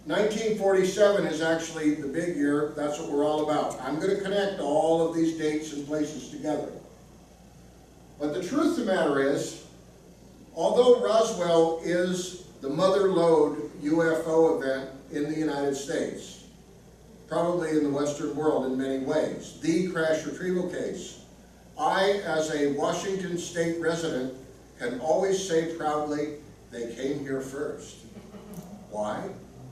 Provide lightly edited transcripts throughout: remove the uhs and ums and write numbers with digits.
1947 is actually the big year. That's what we're all about. I'm going to connect all of these dates and places together. But the truth of the matter is, although Roswell is the mother lode UFO event in the United States, probably in the Western world in many ways, the crash retrieval case, I, as a Washington State resident, can always say proudly, they came here first. Why?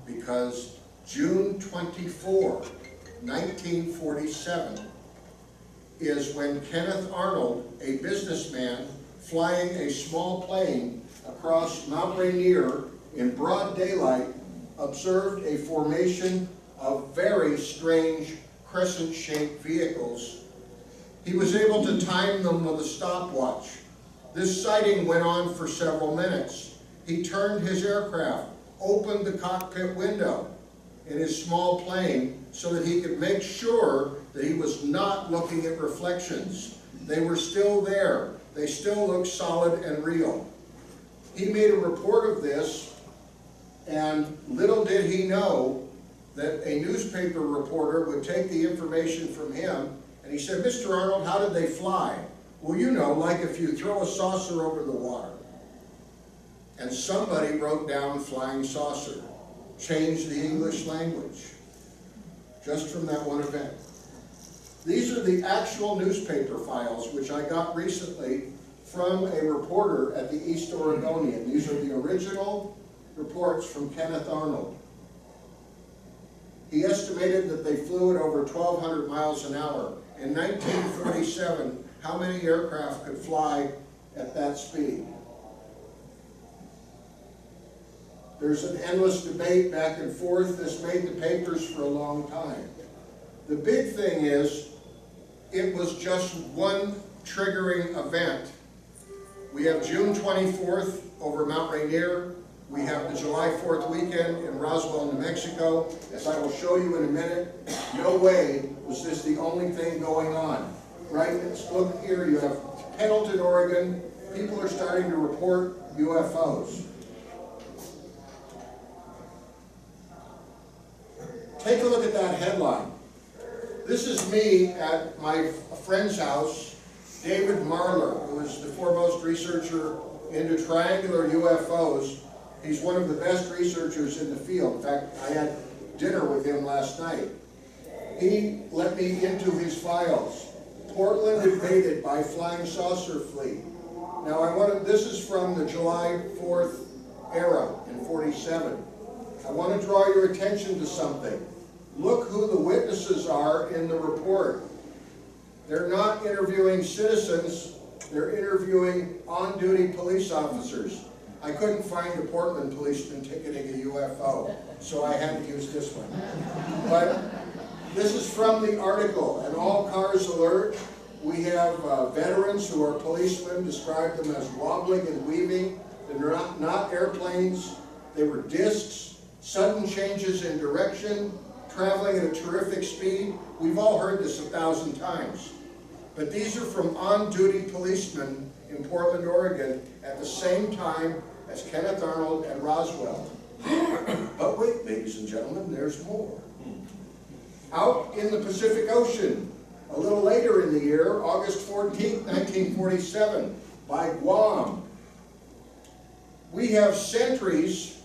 Because June 24, 1947, is when Kenneth Arnold, a businessman, flying a small plane across Mount Rainier in broad daylight, observed a formation of very strange crescent-shaped vehicles. He was able to time them with a stopwatch. This sighting went on for several minutes. He turned his aircraft, opened the cockpit window in his small plane so that he could make sure that he was not looking at reflections. They were still there. They still looked solid and real. He made a report of this, and little did he know that a newspaper reporter would take the information from him, and he said, "Mr. Arnold, how did they fly?" "Well, you know, like if you throw a saucer over the water." And somebody wrote down flying saucer, changed the English language, just from that one event. These are the actual newspaper files, which I got recently from a reporter at the East Oregonian. These are the original reports from Kenneth Arnold. He estimated that they flew at over 1,200 miles an hour. In 1947, how many aircraft could fly at that speed? There's an endless debate back and forth. This made the papers for a long time. The big thing is, it was just one triggering event. We have June 24th over Mount Rainier. We have the July 4th weekend in Roswell, New Mexico. As I will show you in a minute, no way was this the only thing going on. Right? Look here, you have Pendleton, Oregon. People are starting to report UFOs. Take a look at that headline. This is me at my friend's house, David Marler, who is the foremost researcher into triangular UFOs. He's one of the best researchers in the field. In fact, I had dinner with him last night. He let me into his files. Portland invaded by flying saucer fleet. Now, this is from the July 4th era in 47. I want to draw your attention to something. Look who the witnesses are in the report. They're not interviewing citizens, they're interviewing on-duty police officers. I couldn't find a Portland policeman ticketing a UFO, so I had to use this one. But this is from the article, an all cars alert. We have veterans who are policemen, describe them as wobbling and weaving. They're not airplanes, they were discs, sudden changes in direction, traveling at a terrific speed. We've all heard this 1,000 times. But these are from on-duty policemen in Portland, Oregon at the same time as Kenneth Arnold and Roswell. But wait, ladies and gentlemen, there's more. Out in the Pacific Ocean, a little later in the year, August 14th, 1947, by Guam, we have sentries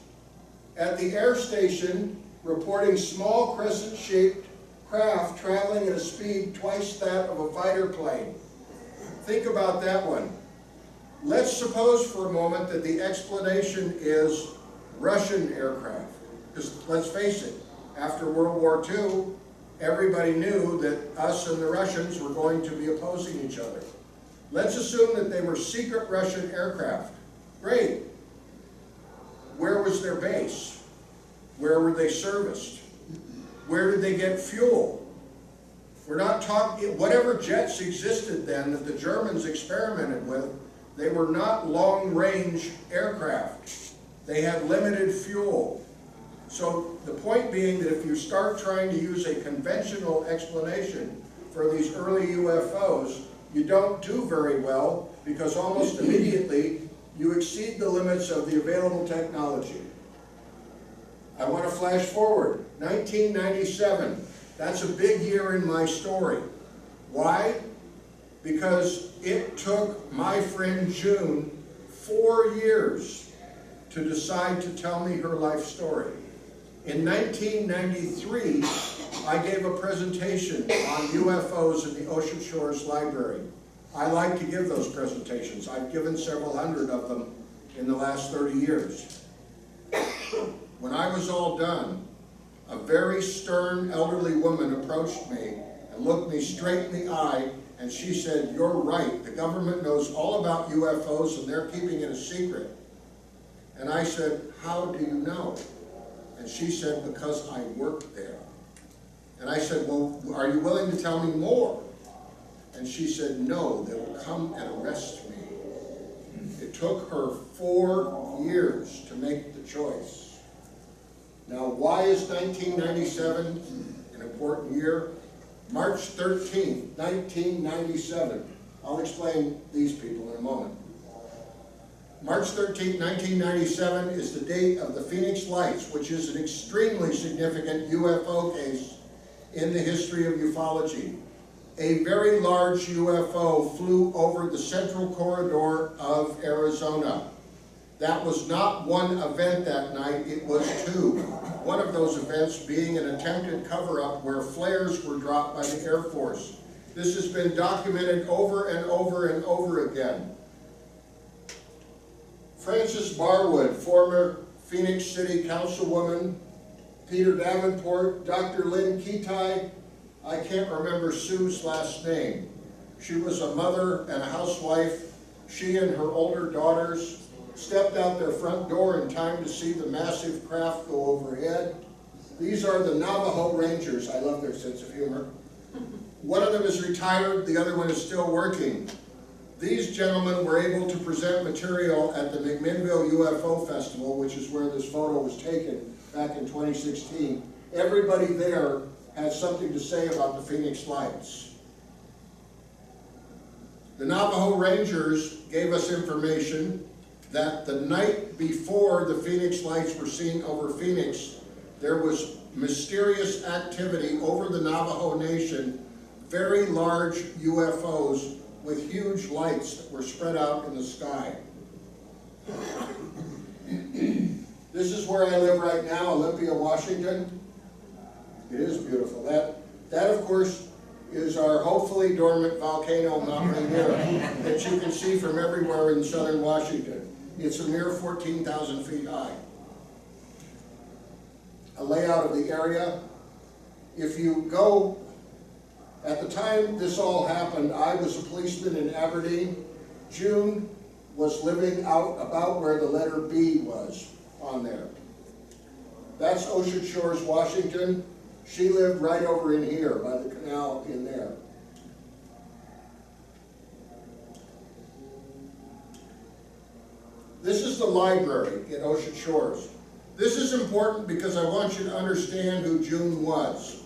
at the air station reporting small crescent-shaped craft traveling at a speed twice that of a fighter plane. Think about that one. Let's suppose for a moment that the explanation is Russian aircraft. Because let's face it, after World War II, everybody knew that us and the Russians were going to be opposing each other. Let's assume that they were secret Russian aircraft. Great. Where was their base? Where were they serviced? Where did they get fuel? We're not talking, whatever jets existed then that the Germans experimented with, they were not long-range aircraft. They had limited fuel. So the point being that if you start trying to use a conventional explanation for these early UFOs, you don't do very well because almost immediately you exceed the limits of the available technology. I want to flash forward, 1997. That's a big year in my story. Why? Because it took my friend June 4 years to decide to tell me her life story. In 1993, I gave a presentation on UFOs in the Ocean Shores Library. I like to give those presentations. I've given several hundred of them in the last 30 years. When I was all done, a very stern elderly woman approached me and looked me straight in the eye, and she said, "You're right, the government knows all about UFOs and they're keeping it a secret." And I said, "How do you know?" And she said, "Because I work there." And I said, "Well, are you willing to tell me more?" And she said, "No, they will come and arrest me." It took her 4 years to make the choice. Now, why is 1997 an important year? March 13th, 1997. I'll explain these people in a moment. March 13th, 1997 is the date of the Phoenix Lights, which is an extremely significant UFO case in the history of ufology. A very large UFO flew over the central corridor of Arizona. That was not one event that night, it was two. One of those events being an attempted cover-up where flares were dropped by the Air Force. This has been documented over and over and over again. Frances Barwood, former Phoenix City Councilwoman, Peter Davenport, Dr. Lynn Kitai, I can't remember Sue's last name. She was a mother and a housewife. She and her older daughters stepped out their front door in time to see the massive craft go overhead. These are the Navajo Rangers. I love their sense of humor. One of them is retired, the other one is still working. These gentlemen were able to present material at the McMinnville UFO Festival, which is where this photo was taken back in 2016. Everybody there has something to say about the Phoenix Lights. The Navajo Rangers gave us information that the night before the Phoenix Lights were seen over Phoenix, there was mysterious activity over the Navajo Nation, very large UFOs with huge lights that were spread out in the sky. This is where I live right now, Olympia, Washington. It is beautiful. That of course, is our hopefully dormant volcano, Mount Rainier, that you can see from everywhere in southern Washington. It's a mere 14,000 feet high. A layout of the area. If you go, at the time this all happened, I was a policeman in Aberdeen. June was living out about where the letter B was on there. That's Ocean Shores, Washington. She lived right over in here by the canal in there. This is the library in Ocean Shores. This is important because I want you to understand who June was.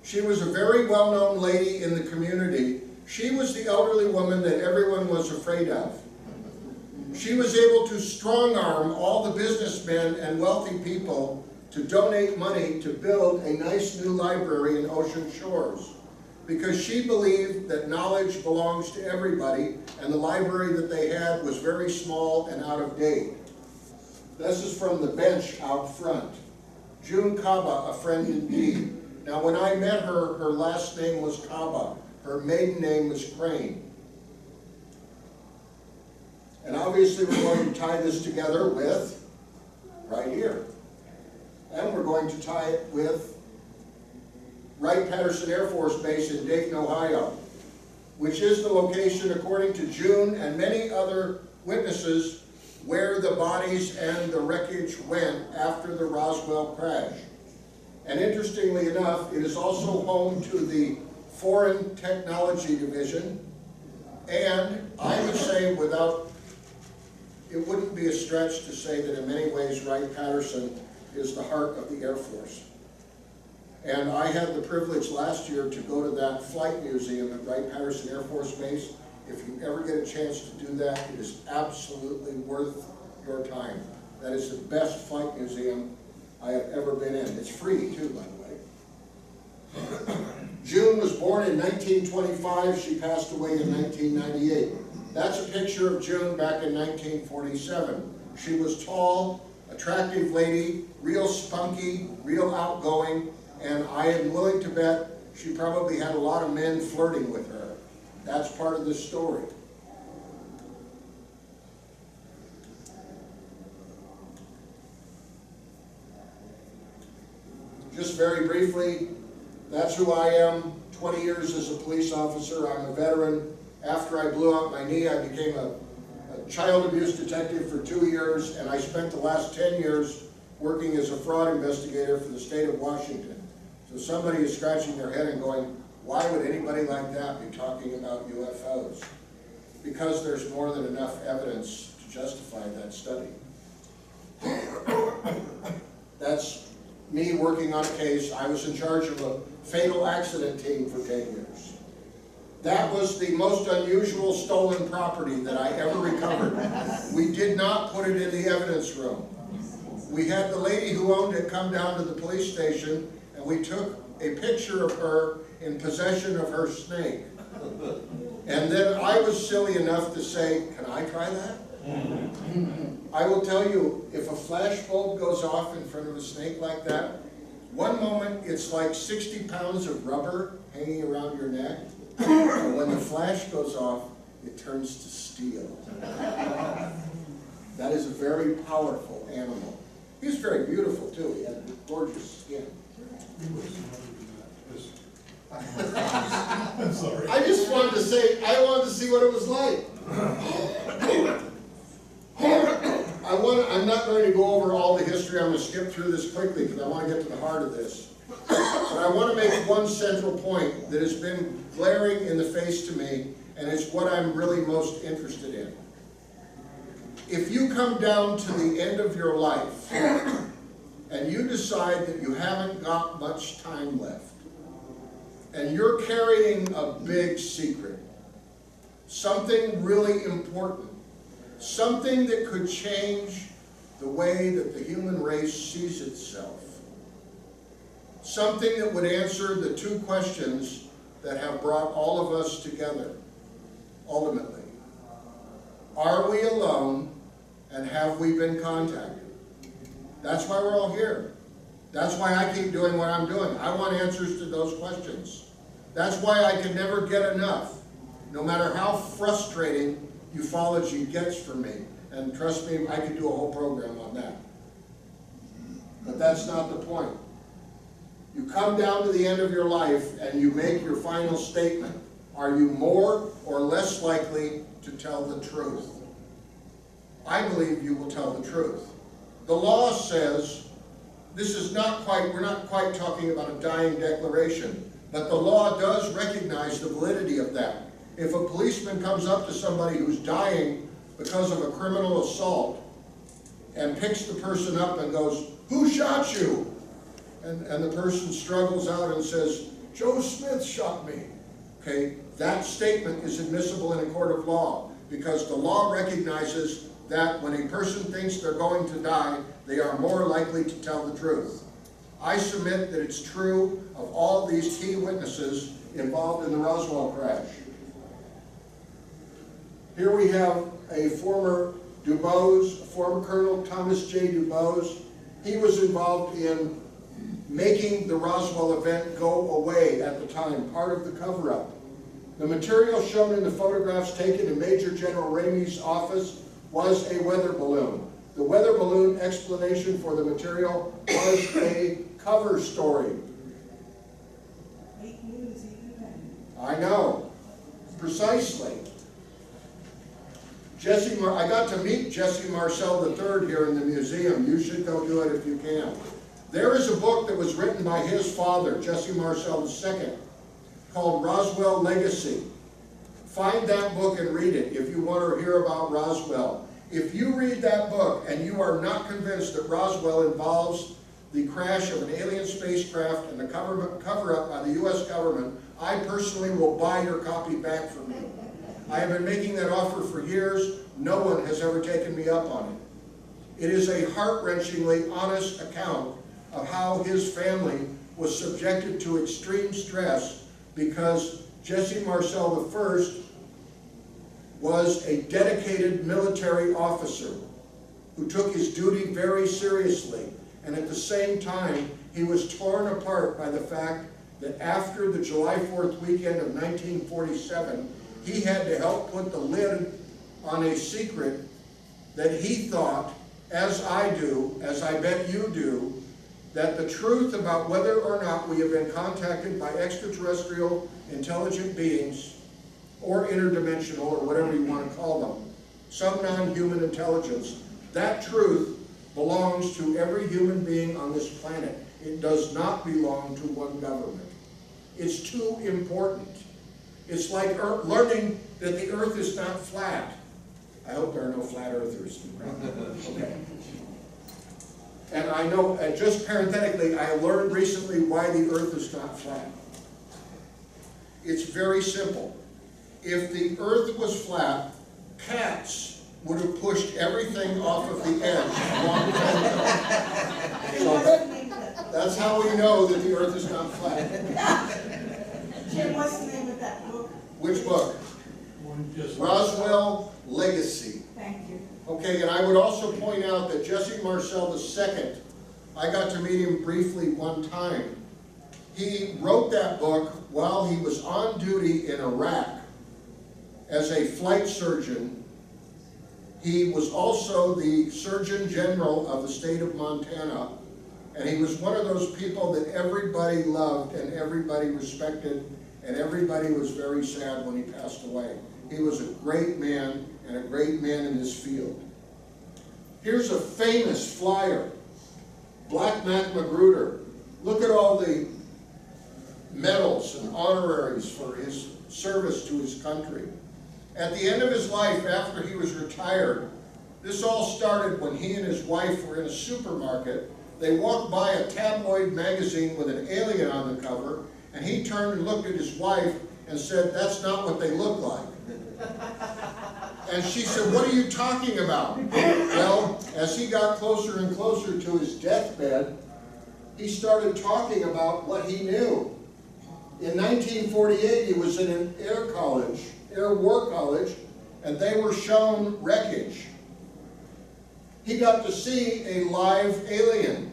She was a very well-known lady in the community. She was the elderly woman that everyone was afraid of. She was able to strong-arm all the businessmen and wealthy people to donate money to build a nice new library in Ocean Shores, because she believed that knowledge belongs to everybody, and the library that they had was very small and out of date. This is from the bench out front. June Kaba, a friend indeed. Now when I met her, her last name was Kaba. Her maiden name was Crain. And obviously we're going to tie this together with, right here. And we're going to tie it with Wright Patterson Air Force Base in Dayton, Ohio, which is the location, according to June and many other witnesses, where the bodies and the wreckage went after the Roswell crash. And interestingly enough, it is also home to the Foreign Technology Division, and I would say it wouldn't be a stretch to say that in many ways Wright Patterson is the heart of the Air Force. And I had the privilege last year to go to that flight museum at Wright Patterson Air Force Base. If you ever get a chance to do that, it is absolutely worth your time. That is the best flight museum I have ever been in. It's free too, by the way. June was born in 1925. She passed away in 1998. That's a picture of June back in 1947. She was tall, attractive lady, real spunky, real outgoing, and I am willing to bet she probably had a lot of men flirting with her. That's part of this story. Just very briefly, that's who I am. 20 years as a police officer. I'm a veteran. After I blew out my knee, I became a child abuse detective for 2 years, and I spent the last 10 years working as a fraud investigator for the state of Washington. So somebody is scratching their head and going, why would anybody like that be talking about UFOs? Because there's more than enough evidence to justify that study. That's me working on a case. I was in charge of a fatal accident team for 10 years. That was the most unusual stolen property that I ever recovered. We did not put it in the evidence room. We had the lady who owned it come down to the police station, and we took a picture of her in possession of her snake. And then I was silly enough to say, can I try that? I will tell you, if a flash bulb goes off in front of a snake like that, one moment it's like 60 pounds of rubber hanging around your neck, and when the flash goes off, it turns to steel. That is a very powerful animal. He was very beautiful too. He had gorgeous skin. I'm sorry. I just wanted to say, I wanted to see what it was like. I'm not going to go over all the history. I'm going to skip through this quickly because I want to get to the heart of this. But I want to make one central point that has been glaring in the face to me, and it's what I'm really most interested in. If you come down to the end of your life and you decide that you haven't got much time left, and you're carrying a big secret, something really important, something that could change the way that the human race sees itself, something that would answer the two questions that have brought all of us together, ultimately. Are we alone, and have we been contacted? That's why we're all here. That's why I keep doing what I'm doing. I want answers to those questions. That's why I can never get enough, no matter how frustrating ufology gets for me. And trust me, I could do a whole program on that. But that's not the point. You come down to the end of your life and you make your final statement. Are you more or less likely to tell the truth? I believe you will tell the truth. The law says, this is not quite, we're not quite talking about a dying declaration, but the law does recognize the validity of that. If a policeman comes up to somebody who's dying because of a criminal assault and picks the person up and goes, who shot you? And the person struggles out and says, Joe Smith shot me. Okay, that statement is admissible in a court of law because the law recognizes that when a person thinks they're going to die, they are more likely to tell the truth. I submit that it's true of all these key witnesses involved in the Roswell crash. Here we have a former DuBose, former Colonel Thomas J. DuBose. He was involved in making the Roswell event go away at the time, part of the cover-up. The material shown in the photographs taken in Major General Ramey's office was a weather balloon. The weather balloon explanation for the material was a cover story. I know, precisely. I got to meet Jesse Marcel III here in the museum. You should go do it if you can. There is a book that was written by his father, Jesse Marcel II, called Roswell Legacy. Find that book and read it if you want to hear about Roswell. If you read that book and you are not convinced that Roswell involves the crash of an alien spacecraft and the cover-up by the U.S. government, I personally will buy your copy back from you. I have been making that offer for years. No one has ever taken me up on it. It is a heart-wrenchingly honest account of how his family was subjected to extreme stress because Jesse Marcel I was a dedicated military officer who took his duty very seriously, and at the same time he was torn apart by the fact that after the July 4th weekend of 1947, he had to help put the lid on a secret that he thought, as I do, as I bet you do, that the truth about whether or not we have been contacted by extraterrestrial intelligent beings or interdimensional, or whatever you want to call them, some non-human intelligence, that truth belongs to every human being on this planet. It does not belong to one government. It's too important. It's like learning that the earth is not flat. I hope there are no flat earthers. Okay. And I know, just parenthetically, I learned recently why the earth is not flat. It's very simple. If the earth was flat, cats would have pushed everything off of the edge a long time ago. So that's how we know that the earth is not flat. Jim, what's the name of that book? Which book? Roswell Legacy. Thank you. Okay, and I would also point out that Jesse Marcel II, I got to meet him briefly one time. He wrote that book while he was on duty in Iraq as a flight surgeon. He was also the Surgeon General of the state of Montana, and he was one of those people that everybody loved and everybody respected, and everybody was very sad when he passed away. He was a great man, and a great man in his field. Here's a famous flyer, Black Mac Magruder. Look at all the medals and honoraries for his service to his country. At the end of his life, after he was retired, this all started when he and his wife were in a supermarket. They walked by a tabloid magazine with an alien on the cover, and he turned and looked at his wife and said, "That's not what they look like." And she said, "What are you talking about?" Well, as he got closer and closer to his deathbed, he started talking about what he knew. In 1948, he was in an air war college, and they were shown wreckage. He got to see a live alien.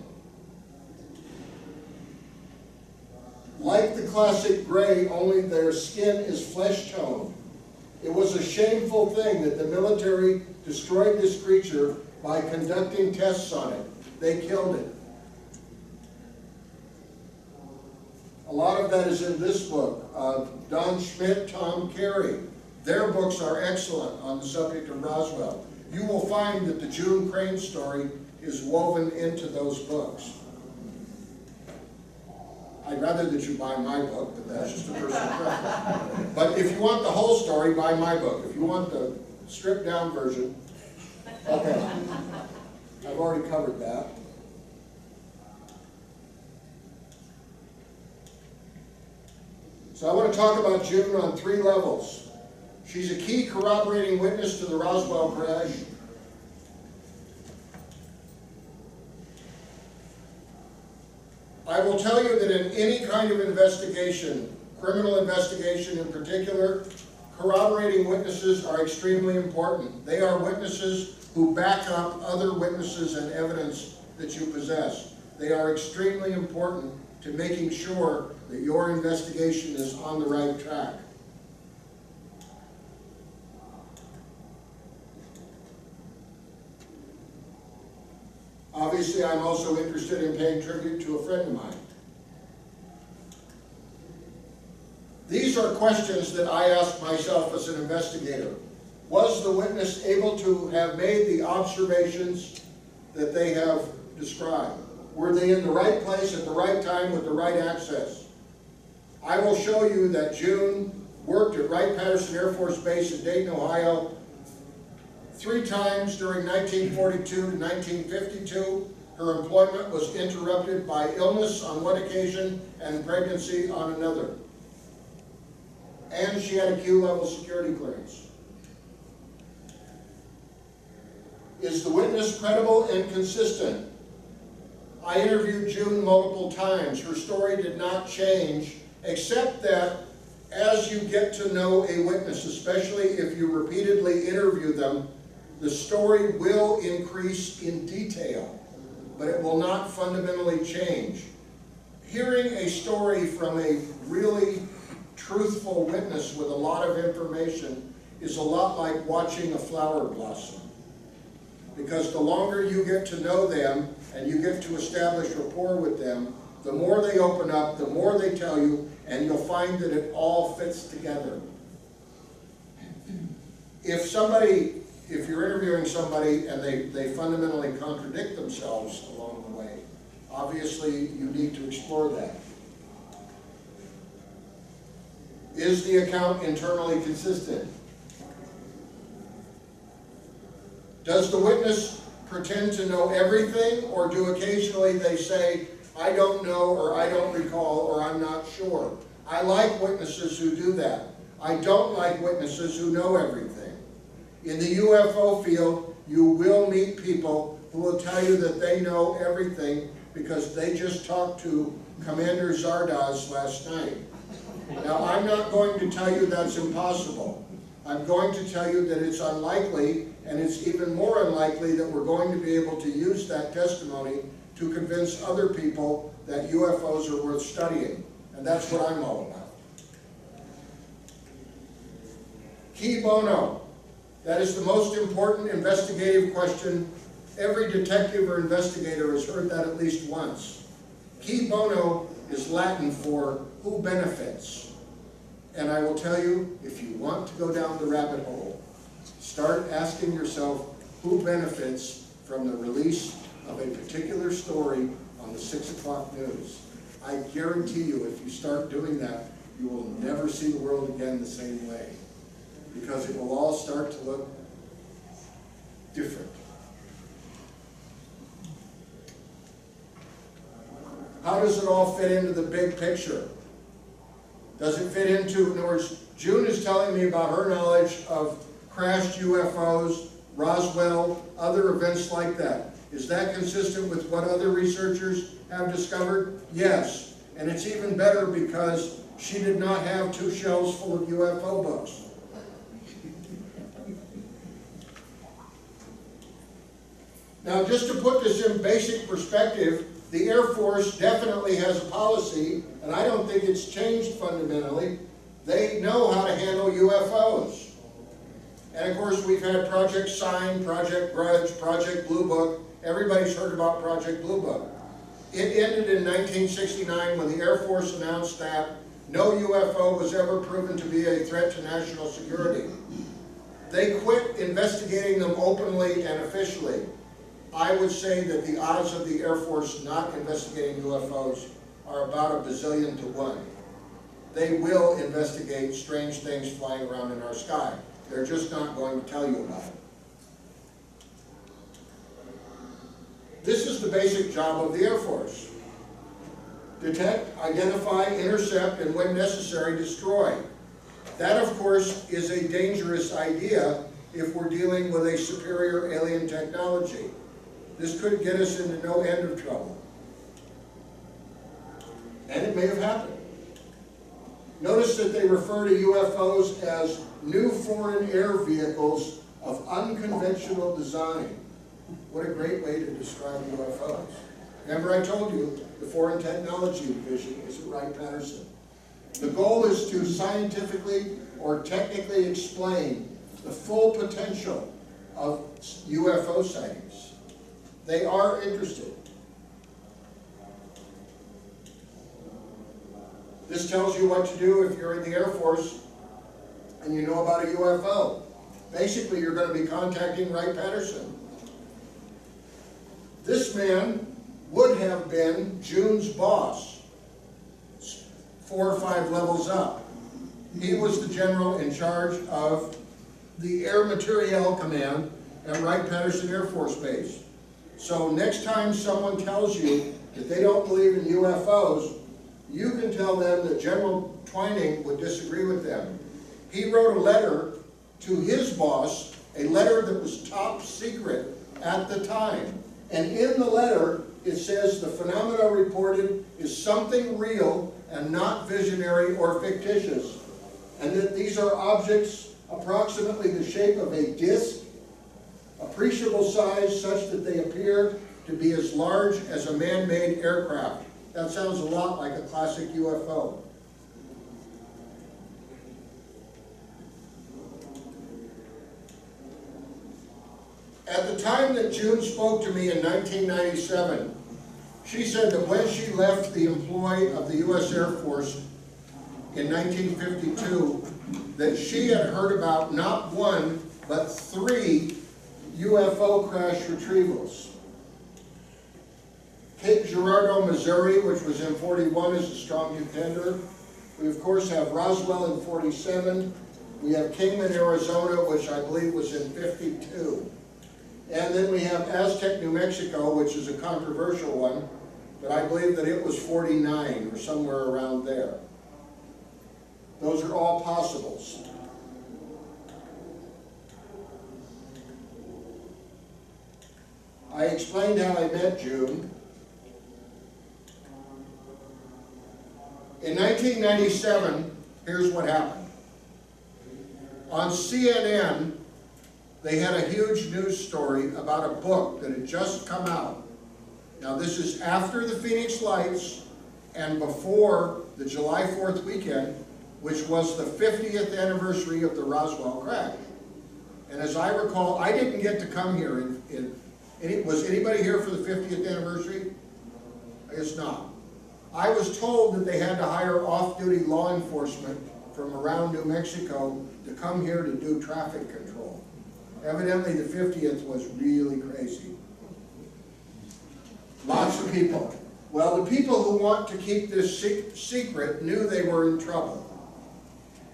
Like the classic gray, only their skin is flesh tone. It was a shameful thing that the military destroyed this creature by conducting tests on it. They killed it. A lot of that is in this book. Don Schmidt, Tom Carey. Their books are excellent on the subject of Roswell. You will find that the June Crain story is woven into those books. I'd rather that you buy my book, but that's just a personal preference. But if you want the whole story, buy my book. If you want the stripped down version, okay. I've already covered that. So I want to talk about June on 3 levels. She's a key corroborating witness to the Roswell crash. I will tell you that in any kind of investigation, criminal investigation in particular, corroborating witnesses are extremely important. They are witnesses who back up other witnesses and evidence that you possess. They are extremely important to making sure that your investigation is on the right track. Obviously, I'm also interested in paying tribute to a friend of mine. These are questions that I ask myself as an investigator. Was the witness able to have made the observations that they have described? Were they in the right place at the right time with the right access? I will show you that June worked at Wright Patterson Air Force Base in Dayton, Ohio, 3 times during 1942 to 1952. Her employment was interrupted by illness on one occasion and pregnancy on another. And she had a Q-level security clearance. Is the witness credible and consistent? I interviewed June multiple times. Her story did not change, except that as you get to know a witness, especially if you repeatedly interview them, the story will increase in detail, but it will not fundamentally change. Hearing a story from a really truthful witness with a lot of information is a lot like watching a flower blossom. Because the longer you get to know them and you get to establish rapport with them, the more they open up, the more they tell you, and you'll find that it all fits together. If you're interviewing somebody and they fundamentally contradict themselves along the way, obviously you need to explore that. Is the account internally consistent? Does the witness pretend to know everything, or do occasionally they say, I don't know, or I don't recall, or I'm not sure? I like witnesses who do that. I don't like witnesses who know everything. In the UFO field, you will meet people who will tell you that they know everything because they just talked to Commander Zardoz last night. Now, I'm not going to tell you that's impossible. I'm going to tell you that it's unlikely, and it's even more unlikely that we're going to be able to use that testimony to convince other people that UFOs are worth studying. And that's what I'm all about. Key bono. That is the most important investigative question. Every detective or investigator has heard that at least once. Key bono is Latin for who benefits. And I will tell you, if you want to go down the rabbit hole, start asking yourself who benefits from the release of a particular story on the 6 o'clock news. I guarantee you, if you start doing that, you will never see the world again the same way, because it will all start to look different. How does it all fit into the big picture? Does it fit into, in other words, June is telling me about her knowledge of crashed UFOs, Roswell, other events like that. Is that consistent with what other researchers have discovered? Yes. And it's even better because she did not have 2 shelves full of UFO books. Now, just to put this in basic perspective, the Air Force definitely has a policy, and I don't think it's changed fundamentally. They know how to handle UFOs. And of course, we've had Project Sign, Project Grudge, Project Blue Book. Everybody's heard about Project Blue Book. It ended in 1969 when the Air Force announced that no UFO was ever proven to be a threat to national security. They quit investigating them openly and officially. I would say that the odds of the Air Force not investigating UFOs are about 1 bazillion to 1. They will investigate strange things flying around in our sky. They're just not going to tell you about it. This is the basic job of the Air Force. Detect, identify, intercept, and when necessary, destroy. That, of course, is a dangerous idea if we're dealing with a superior alien technology. This could get us into no end of trouble. And it may have happened. Notice that they refer to UFOs as new foreign air vehicles of unconventional design. What a great way to describe UFOs. Remember I told you the Foreign Technology Division is at Wright Patterson. The goal is to scientifically or technically explain the full potential of UFO sightings. They are interested. This tells you what to do if you're in the Air Force and you know about a UFO. Basically, you're going to be contacting Wright Patterson. This man would have been June's boss, 4 or 5 levels up. He was the general in charge of the Air Materiel Command at Wright Patterson Air Force Base. So next time someone tells you that they don't believe in UFOs, you can tell them that General Twining would disagree with them. He wrote a letter to his boss, a letter that was top secret at the time. And in the letter, it says the phenomena reported is something real and not visionary or fictitious, and that these are objects approximately the shape of a disc, appreciable size such that they appear to be as large as a man-made aircraft. That sounds a lot like a classic UFO. At the time that June spoke to me in 1997, she said that when she left the employ of the U.S. Air Force in 1952, that she had heard about not one, but 3 UFO crash retrievals. Cape Girardeau, Missouri, which was in 41, is a strong contender. We, of course, have Roswell in 47. We have Kingman, Arizona, which I believe was in 52. And then we have Aztec, New Mexico, which is a controversial one, but I believe that it was 49 or somewhere around there. Those are all possibles. I explained how I met June. In 1997, here's what happened. On CNN, they had a huge news story about a book that had just come out. Now this is after the Phoenix Lights and before the July 4th weekend, which was the 50th anniversary of the Roswell crash. And as I recall, I didn't get to come here. Was anybody here for the 50th anniversary? I guess not. I was told that they had to hire off-duty law enforcement from around New Mexico to come here to do traffic control. Evidently the 50th was really crazy. Lots of people. Well, the people who want to keep this secret knew they were in trouble.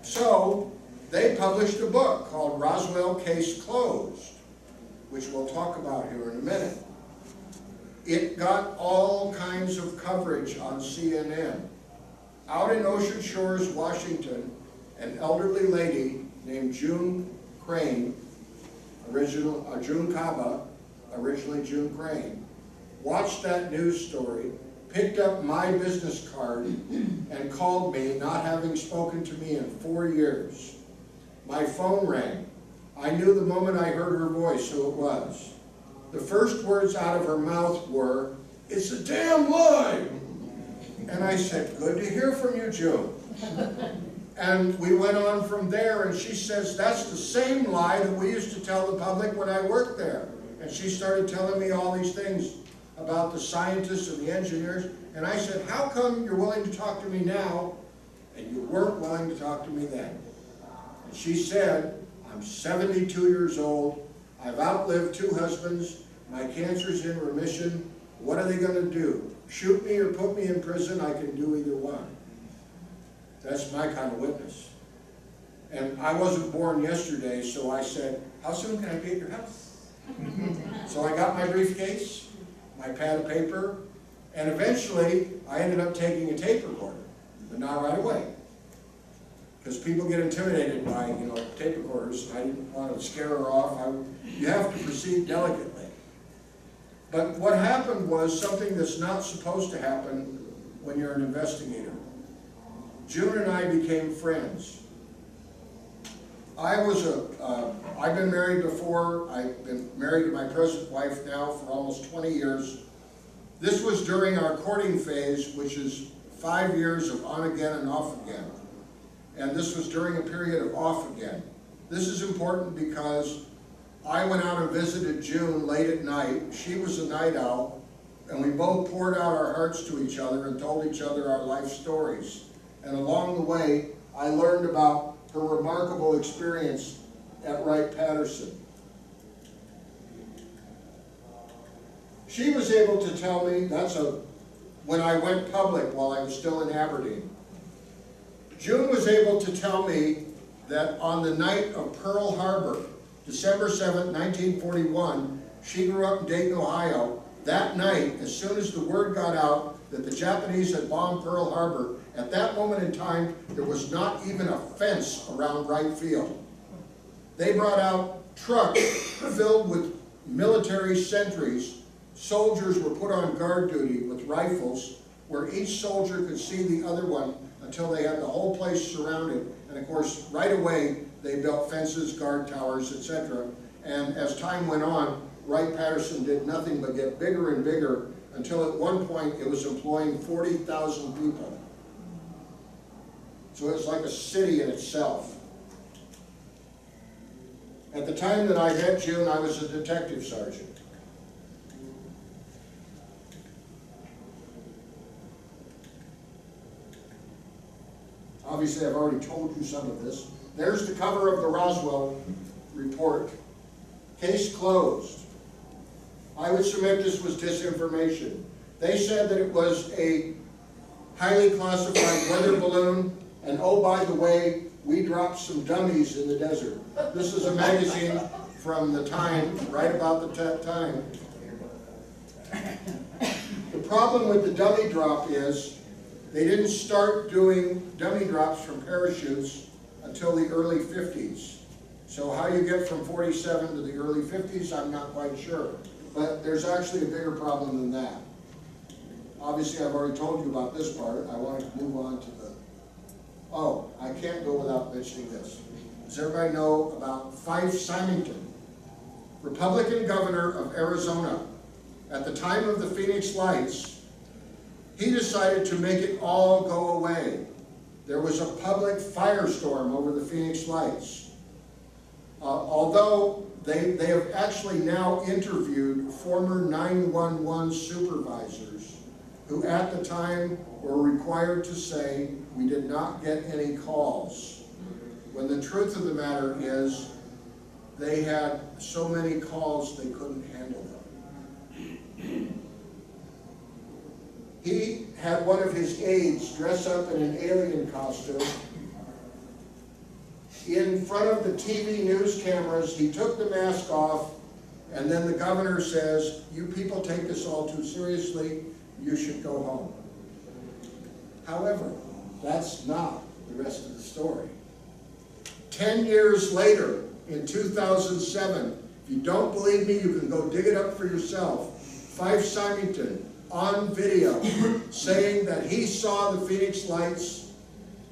So they published a book called Roswell Case Closed, which we'll talk about here in a minute. It got all kinds of coverage on CNN. Out in Ocean Shores, Washington, an elderly lady named June Crain, June Caba, originally June Crain, watched that news story, picked up my business card, and called me, not having spoken to me in 4 years. My phone rang. I knew the moment I heard her voice who it was. The first words out of her mouth were, "It's a damn lie!" And I said, "Good to hear from you, June." And we went on from there, and she says, "That's the same lie that we used to tell the public when I worked there." And she started telling me all these things about the scientists and the engineers. And I said, "How come you're willing to talk to me now, and you weren't willing to talk to me then?" And she said, "I'm 72 years old. I've outlived 2 husbands. My cancer's in remission. What are they going to do? Shoot me or put me in prison? I can do either one." That's my kind of witness. And I wasn't born yesterday, so I said, "How soon can I be at your house?" So I got my briefcase, my pad of paper, and eventually I ended up taking a tape recorder, but not right away. Because people get intimidated by, tape recorders. I didn't want to scare her off. You have to proceed delicately. But what happened was something that's not supposed to happen when you're an investigator. June and I became friends. I've been married before. I've been married to my present wife now for almost 20 years. This was during our courting phase, which is 5 years of on again and off again. And this was during a period of off again. This is important because I went out and visited June late at night. She was a night owl, and we both poured out our hearts to each other and told each other our life stories. And along the way, I learned about her remarkable experience at Wright Patterson. She was able to tell me, when I went public while I was still in Aberdeen. June was able to tell me that on the night of Pearl Harbor, December 7th, 1941, she grew up in Dayton, Ohio. That night, as soon as the word got out that the Japanese had bombed Pearl Harbor, at that moment in time, there was not even a fence around Wright Field. They brought out trucks filled with military sentries soldiers were put on guard duty with rifles where each soldier could see the other one until they had the whole place surrounded. And of course, right away, they built fences, guard towers, etc. And as time went on, Wright Patterson did nothing but get bigger and bigger until at one point it was employing 40,000 people. So it's like a city in itself. At the time that I met June, I was a detective sergeant. Obviously, I've already told you some of this. There's the cover of the Roswell report. Case closed. I would submit this was disinformation. They said that it was a highly classified weather balloon, and oh, by the way, we dropped some dummies in the desert. This is a magazine from the time, right about the time. The problem with the dummy drop is they didn't start doing dummy drops from parachutes until the early 50s. So how you get from 47 to the early 50s, I'm not quite sure. But there's actually a bigger problem than that. Obviously, I've already told you about this part. I want to move on to the... Oh, I can't go without mentioning this. Does everybody know about Fife Symington, Republican governor of Arizona? At the time of the Phoenix Lights, he decided to make it all go away. There was a public firestorm over the Phoenix Lights. Although they have actually now interviewed former 911 supervisors who at the time were required to say, we did not get any calls. When the truth of the matter is, they had so many calls they couldn't handle them. He had one of his aides dress up in an alien costume. In front of the TV news cameras, he took the mask off, and then the governor says, you people take this all too seriously, you should go home. However, that's not the rest of the story. 10 years later, in 2007, if you don't believe me, you can go dig it up for yourself. Fife Symington, on video, saying that he saw the Phoenix Lights,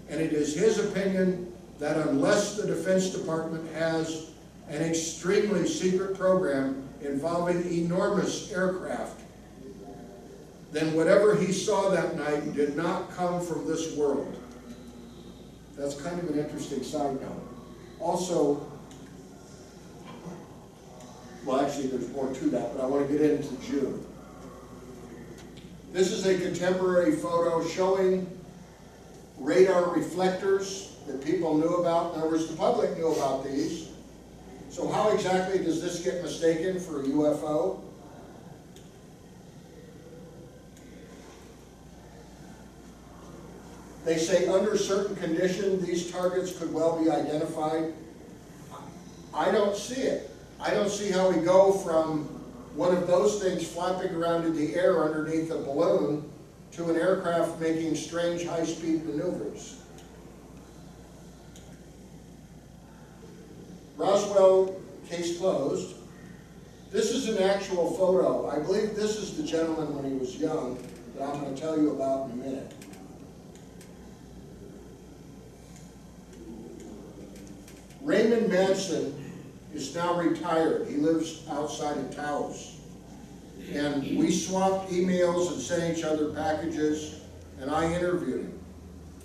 and it is his opinion that unless the Defense Department has an extremely secret program involving enormous aircraft, then whatever he saw that night did not come from this world. That's kind of an interesting side note. Also, well, actually there's more to that, but I want to get into June. This is a contemporary photo showing radar reflectors that people knew about. In other words, the public knew about these. So how exactly does this get mistaken for a UFO? They say under certain conditions, these targets could well be identified. I don't see it. I don't see how we go from one of those things flapping around in the air underneath a balloon to an aircraft making strange high-speed maneuvers. Roswell, case closed. This is an actual photo. I believe this is the gentleman when he was young that I'm going to tell you about in a minute. Raymond Manson is now retired. He lives outside of Taos. And we swapped emails and sent each other packages, and I interviewed him.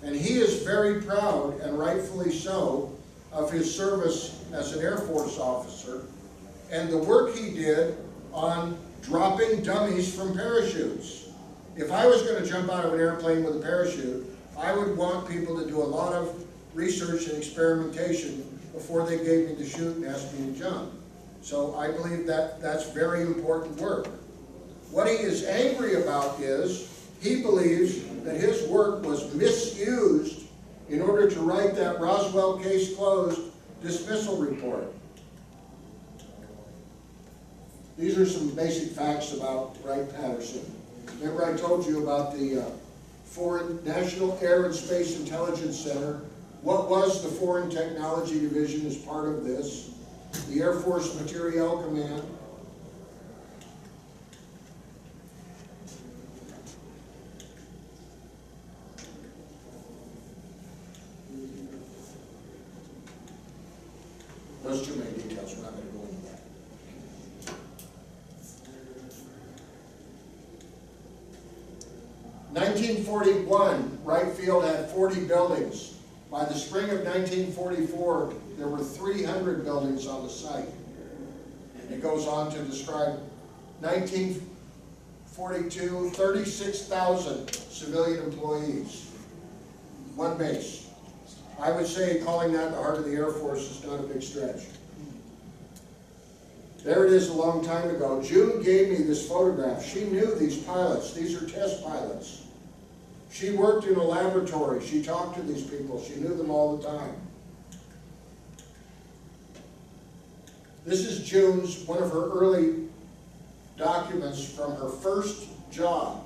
And he is very proud, and rightfully so, of his service as an Air Force officer and the work he did on dropping dummies from parachutes. If I was going to jump out of an airplane with a parachute, I would want people to do a lot of research and experimentation before they gave me the chute and asked me to jump. So I believe that that's very important work. What he is angry about is he believes that his work was misused in order to write that Roswell case closed dismissal report. These are some basic facts about Wright Patterson. Remember I told you about the Foreign National Air and Space Intelligence Center. What was the Foreign Technology Division as part of this? The Air Force Materiel Command. Those too many details, we're not going to go into that. 1941, Wright Field had 40 buildings. By the spring of 1944, there were 300 buildings on the site. And it goes on to describe 1942, 36,000 civilian employees. One base. I would say calling that the heart of the Air Force is not a big stretch. There it is a long time ago. June gave me this photograph. She knew these pilots. These are test pilots. She worked in a laboratory. She talked to these people. She knew them all the time. This is June's, one of her early documents from her first job.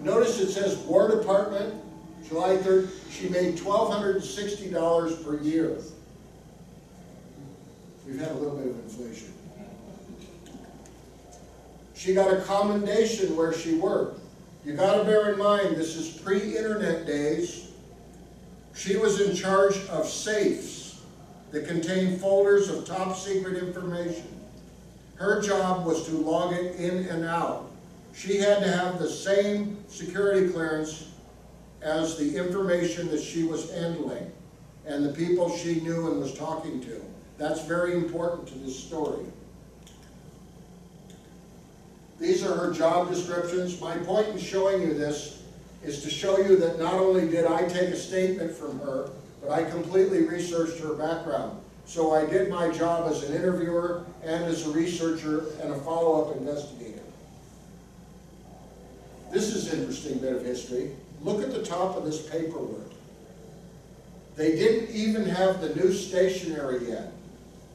Notice it says War Department, July 3rd. She made $1,260 per year. We've had a little bit of inflation. She got a commendation where she worked. You got to bear in mind, this is pre-internet days. She was in charge of safes that contained folders of top secret information. Her job was to log it in and out. She had to have the same security clearance as the information that she was handling and the people she knew and was talking to. That's very important to this story. These are her job descriptions. My point in showing you this is to show you that not only did I take a statement from her, but I completely researched her background. So I did my job as an interviewer and as a researcher and a follow-up investigator. This is an interesting bit of history. Look at the top of this paperwork. They didn't even have the new stationery yet.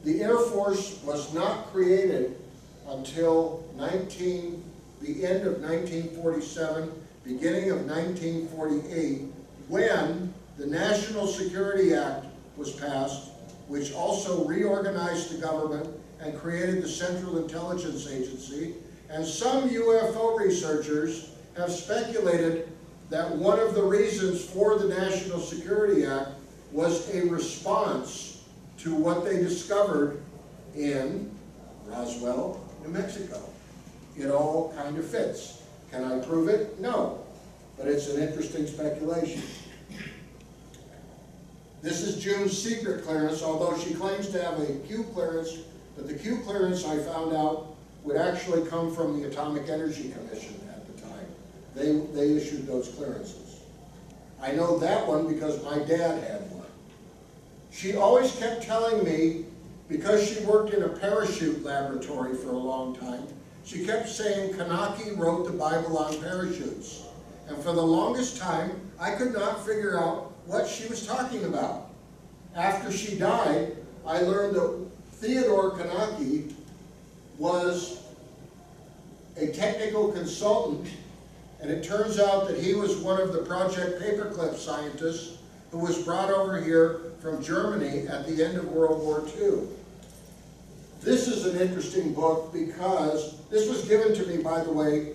The Air Force was not created until the end of 1947, beginning of 1948, when the National Security Act was passed, which also reorganized the government and created the Central Intelligence Agency. And some UFO researchers have speculated that one of the reasons for the National Security Act was a response to what they discovered in Roswell, New Mexico. It all kind of fits. Can I prove it? No. But it's an interesting speculation. This is June's secret clearance, although she claims to have a Q clearance, but the Q clearance, I found out, would actually come from the Atomic Energy Commission at the time. They issued those clearances. I know that one because my dad had one. She always kept telling me, because she worked in a parachute laboratory for a long time, she kept saying Kanaki wrote the Bible on parachutes. And for the longest time, I could not figure out what she was talking about. After she died, I learned that Theodore Kanaki was a technical consultant, and it turns out that he was one of the Project Paperclip scientists who was brought over here from Germany at the end of World War II. This is an interesting book because this was given to me, by the way,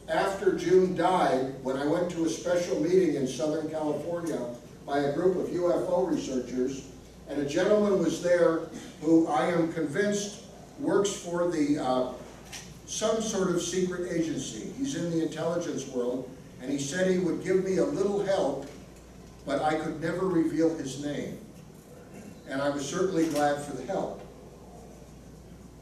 after June died, when I went to a special meeting in Southern California by a group of UFO researchers, and a gentleman was there who I am convinced works for the some sort of secret agency. He's in the intelligence world, and he said he would give me a little help, but I could never reveal his name. And I was certainly glad for the help.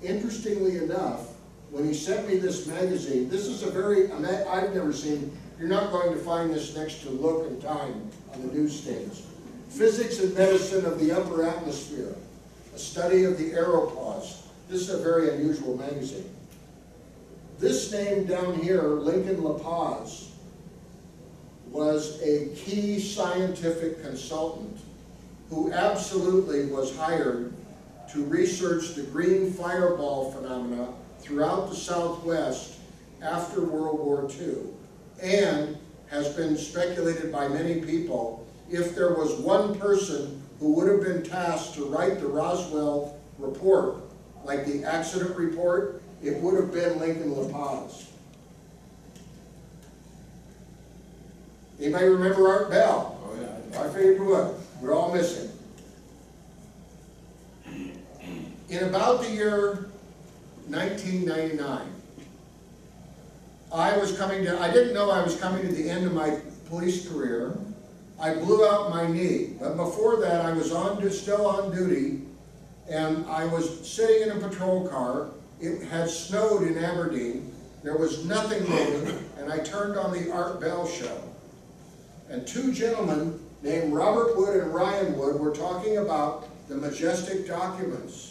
Interestingly enough, when he sent me this magazine, this is a very, I've never seen, you're not going to find this next to Look and Time on the newsstands. Physics and Medicine of the Upper Atmosphere, a study of the aeropods. This is a very unusual magazine. This name down here, Lincoln La Paz, was a key scientific consultant who absolutely was hired to research the green fireball phenomena throughout the Southwest after World War II, and has been speculated by many people, if there was one person who would have been tasked to write the Roswell report, like the accident report, it would have been Lincoln La Paz. Anybody remember Art Bell? Oh, yeah. I figured you would. We're all missing. In about the year 1999, I didn't know I was coming to the end of my police career. I blew out my knee, but before that I was still on duty, and I was sitting in a patrol car. It had snowed in Aberdeen. There was nothing moving, and I turned on the Art Bell show. And two gentlemen named Robert Wood and Ryan Wood were talking about the majestic documents.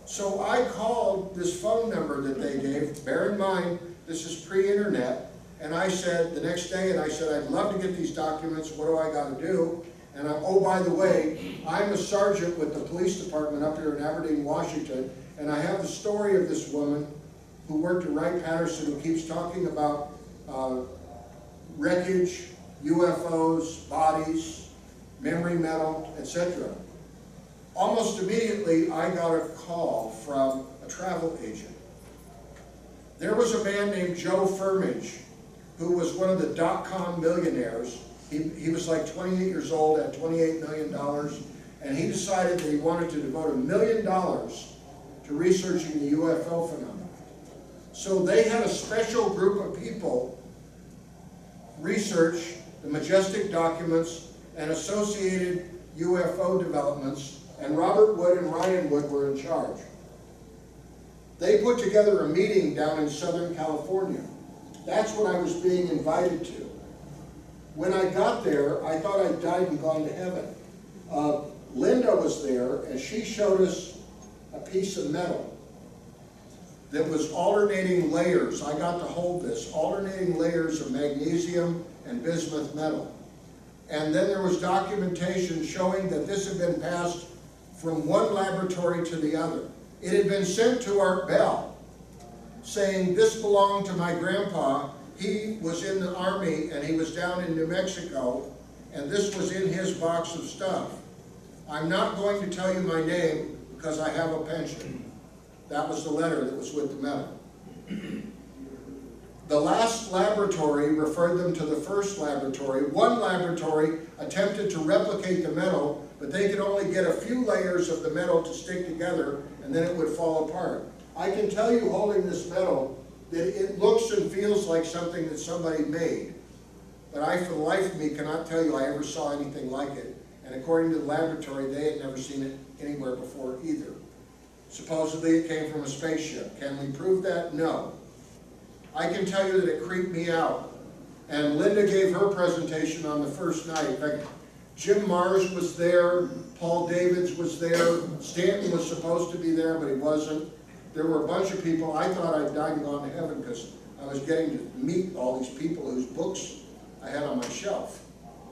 So I called this phone number that they gave. Bear in mind, this is pre-internet. And I said the next day, and I said, I'd love to get these documents. What do I got to do? And oh, by the way, I'm a sergeant with the police department up here in Aberdeen, Washington. And I have the story of this woman who worked at Wright Patterson, who keeps talking about wreckage, UFOs, bodies, memory metal, etc. Almost immediately, I got a call from a travel agent. There was a man named Joe Firmage, who was one of the dot-com millionaires. He was like 28 years old, had $28 million, and he decided that he wanted to devote $1 million to researching the UFO phenomenon. So they had a special group of people research the majestic documents and associated UFO developments, and Robert Wood and Ryan Wood were in charge. They put together a meeting down in Southern California. That's what I was being invited to. When I got there, I thought I'd died and gone to heaven. Linda was there, and she showed us a piece of metal that was alternating layers. I got to hold this, alternating layers of magnesium and bismuth metal. And then there was documentation showing that this had been passed from one laboratory to the other. It had been sent to Art Bell, saying this belonged to my grandpa. He was in the Army and he was down in New Mexico, and this was in his box of stuff. I'm not going to tell you my name because I have a pension. That was the letter that was with the metal. The last laboratory referred them to the first laboratory. One laboratory attempted to replicate the metal, but they could only get a few layers of the metal to stick together, and then it would fall apart. I can tell you, holding this metal, that it looks and feels like something that somebody made. But I, for the life of me, cannot tell you I ever saw anything like it. And according to the laboratory, they had never seen it anywhere before either. Supposedly it came from a spaceship. Can we prove that? No. I can tell you that it creeped me out. And Linda gave her presentation on the first night. In fact, Jim Mars was there, Paul Davids was there, Stanton was supposed to be there, but he wasn't. There were a bunch of people. I thought I'd died and gone to heaven because I was getting to meet all these people whose books I had on my shelf.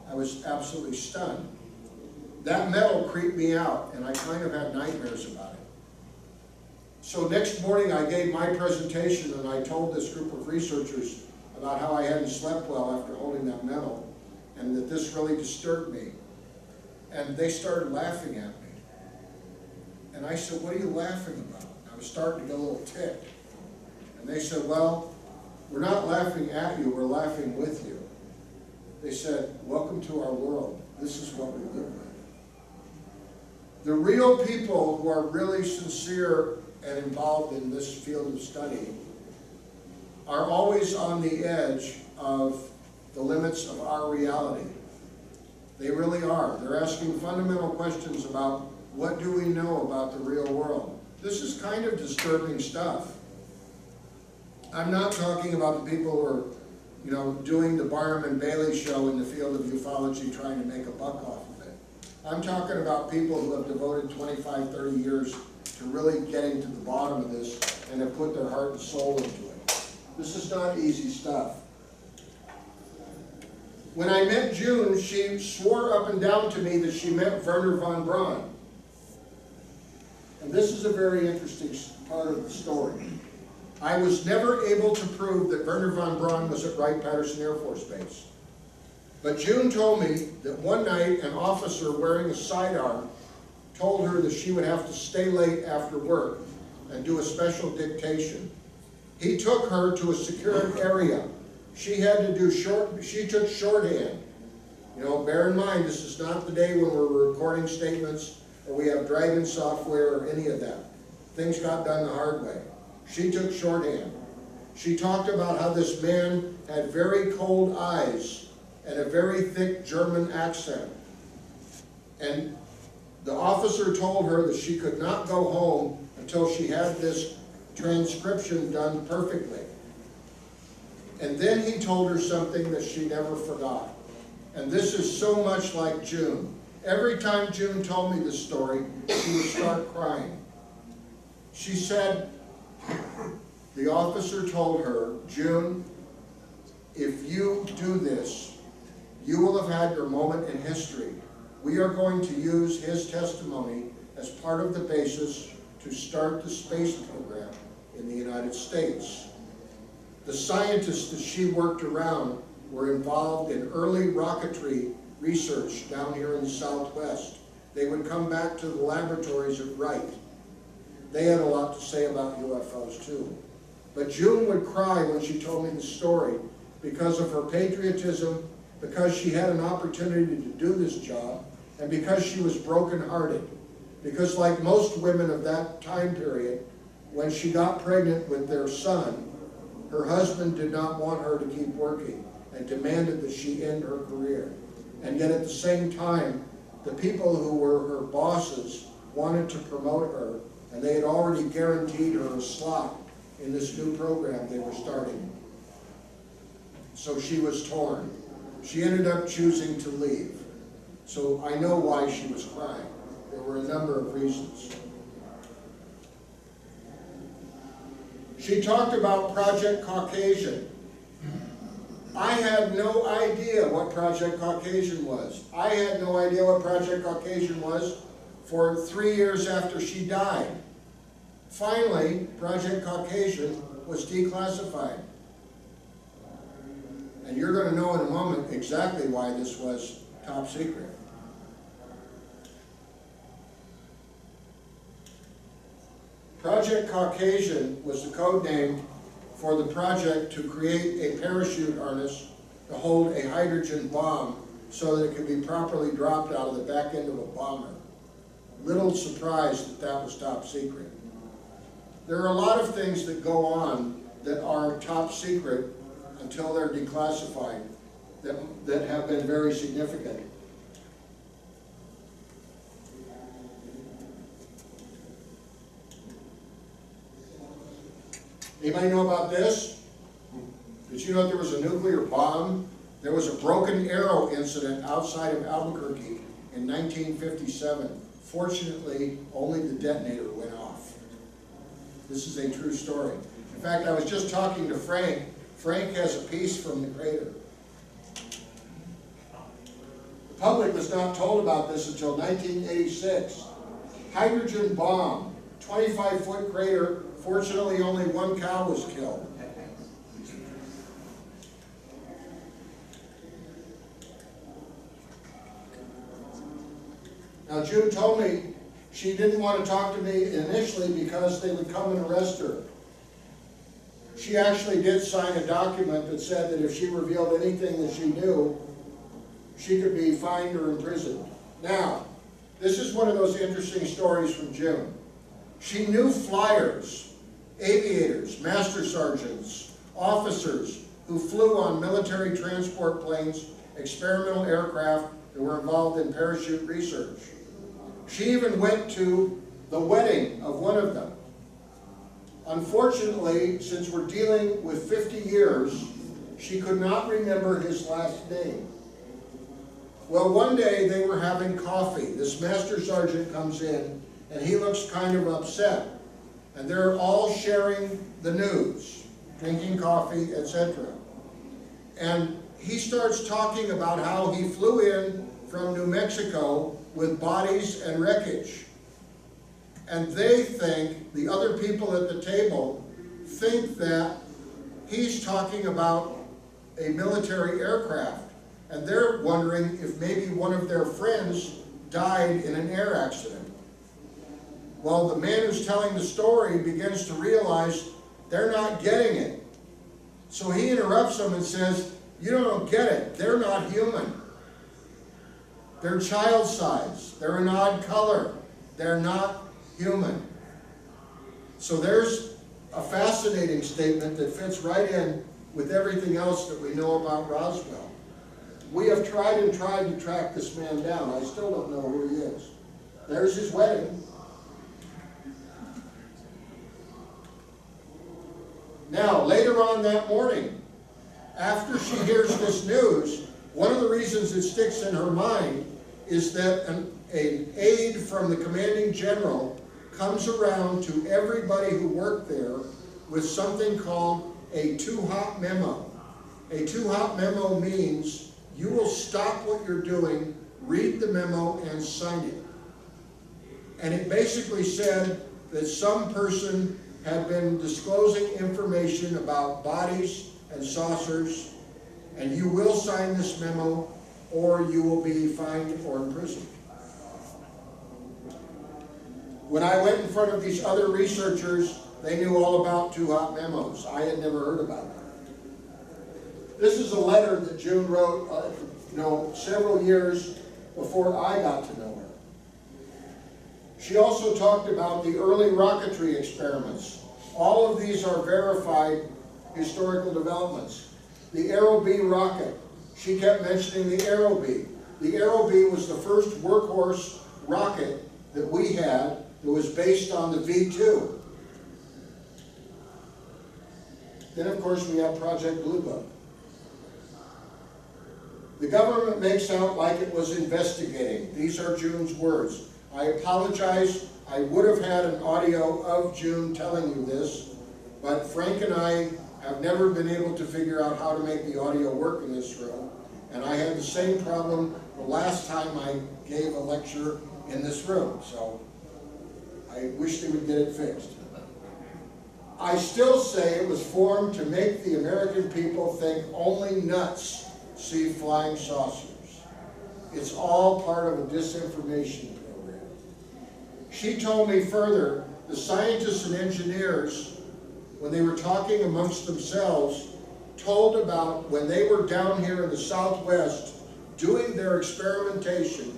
I was absolutely stunned. That metal creeped me out, and I kind of had nightmares about it. So next morning I gave my presentation, and I told this group of researchers about how I hadn't slept well after holding that metal, and that this really disturbed me. And they started laughing at me. And I said, what are you laughing about? I was starting to get a little ticked. And they said, well, we're not laughing at you, we're laughing with you. They said, welcome to our world. This is what we live with. The real people who are really sincere and involved in this field of study are always on the edge of the limits of our reality. They really are. They're asking fundamental questions about what do we know about the real world. This is kind of disturbing stuff. I'm not talking about the people who are, doing the Barnum and Bailey show in the field of ufology trying to make a buck off of it. I'm talking about people who have devoted 25, 30 years to really getting to the bottom of this and have put their heart and soul into it. This is not easy stuff. When I met June, she swore up and down to me that she meant Wernher von Braun. And this is a very interesting part of the story. I was never able to prove that Wernher von Braun was at Wright Patterson Air Force Base. But June told me that one night an officer wearing a sidearm told her that she would have to stay late after work and do a special dictation. He took her to a secured area. She took shorthand. Bear in mind, this is not the day when we're recording statements or we have Dragon software or any of that. things got done the hard way. She took shorthand. She talked about how this man had very cold eyes and a very thick German accent. And the officer told her that she could not go home until she had this transcription done perfectly. And then he told her something that she never forgot. And this is so much like June. Every time June told me this story, she would start crying. She said, the officer told her, June, if you do this, you will have had your moment in history. We are going to use his testimony as part of the basis to start the space program in the United States. The scientists that she worked around were involved in early rocketry research down here in the Southwest. They would come back to the laboratories at Wright. They had a lot to say about UFOs too. But June would cry when she told me the story because of her patriotism, because she had an opportunity to do this job, and because she was brokenhearted. Because like most women of that time period, when she got pregnant with their son, her husband did not want her to keep working and demanded that she end her career. And yet at the same time, the people who were her bosses wanted to promote her, and they had already guaranteed her a slot in this new program they were starting. So she was torn. She ended up choosing to leave. So I know why she was crying. There were a number of reasons. She talked about Project Caucasian. I had no idea what Project Caucasian was. I had no idea what Project Caucasian was for 3 years after she died. Finally, Project Caucasian was declassified. And you're going to know in a moment exactly why this was top secret. Project Caucasian was the code name for the project to create a parachute harness to hold a hydrogen bomb so that it could be properly dropped out of the back end of a bomber. Little surprised that that was top secret. There are a lot of things that go on that are top secret until they're declassified that have been very significant. Anybody know about this? Did you know there was a nuclear bomb? There was a broken arrow incident outside of Albuquerque in 1957. Fortunately, only the detonator went off. This is a true story. In fact, I was just talking to Frank. Frank has a piece from the crater. The public was not told about this until 1986. Hydrogen bomb, 25-foot crater. Fortunately, only one cow was killed. Now, June told me she didn't want to talk to me initially because they would come and arrest her. She actually did sign a document that said that if she revealed anything that she knew, she could be fined or imprisoned. Now, this is one of those interesting stories from June. She knew flyers, aviators, master sergeants, officers who flew on military transport planes, experimental aircraft that were involved in parachute research. She even went to the wedding of one of them. Unfortunately, since we're dealing with 50 years, she could not remember his last name. Well, one day they were having coffee. This master sergeant comes in and he looks kind of upset. And they're all sharing the news, drinking coffee, etc. And he starts talking about how he flew in from New Mexico with bodies and wreckage. And they think, the other people at the table think that he's talking about a military aircraft. And they're wondering if maybe one of their friends died in an air accident. Well, the man who's telling the story begins to realize they're not getting it. So he interrupts them and says, "You don't get it. They're not human. They're child size. They're an odd color. They're not human." So there's a fascinating statement that fits right in with everything else that we know about Roswell. We have tried and tried to track this man down. I still don't know who he is. There's his wedding. Now, later on that morning, after she hears this news, one of the reasons it sticks in her mind is that an aide from the commanding general comes around to everybody who worked there with something called a too-hot memo. A too-hot memo means you will stop what you're doing, read the memo, and sign it. And it basically said that some person had been disclosing information about bodies and saucers, and you will sign this memo or you will be fined or imprisoned. When I went in front of these other researchers, they knew all about too-hot memos. I had never heard about them. This is a letter that June wrote, several years before I got to know her. She also talked about the early rocketry experiments. All of these are verified historical developments. The Arrow B rocket, she kept mentioning the Arrow B. The Arrow B was the first workhorse rocket that we had that was based on the V2. Then, of course, we have Project Blue Book. The government makes out like it was investigating. These are June's words. I apologize. I would have had an audio of June telling you this, but Frank and I have never been able to figure out how to make the audio work in this room. And I had the same problem the last time I gave a lecture in this room. So I wish they would get it fixed. I still say it was formed to make the American people think only nuts see flying saucers. It's all part of a disinformation program. She told me further, the scientists and engineers, when they were talking amongst themselves, told about when they were down here in the Southwest doing their experimentation.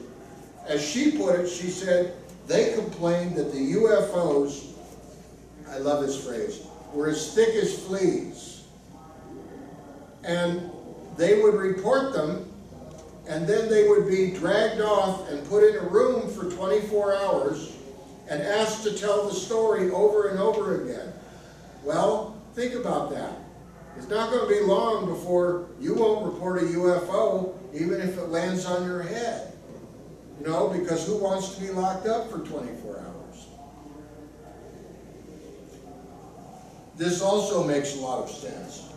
As she put it, she said, they complained that the UFOs, I love this phrase, were as thick as fleas. And they would report them, and then they would be dragged off and put in a room for 24 hours and asked to tell the story over and over again. Well, think about that. It's not going to be long before you won't report a UFO, even if it lands on your head. You know, because who wants to be locked up for 24 hours? This also makes a lot of sense.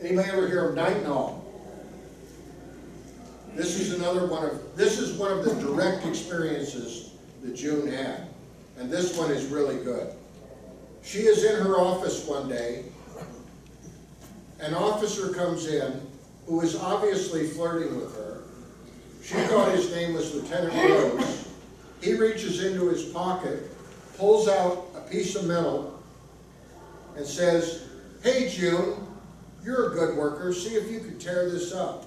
Anybody ever hear of nitinol? This is one of the direct experiences that June had. And this one is really good. She is in her office one day. An officer comes in who is obviously flirting with her. She thought his name was Lieutenant Rose. He reaches into his pocket, pulls out a piece of metal, and says, "Hey June, you're a good worker, see if you could tear this up."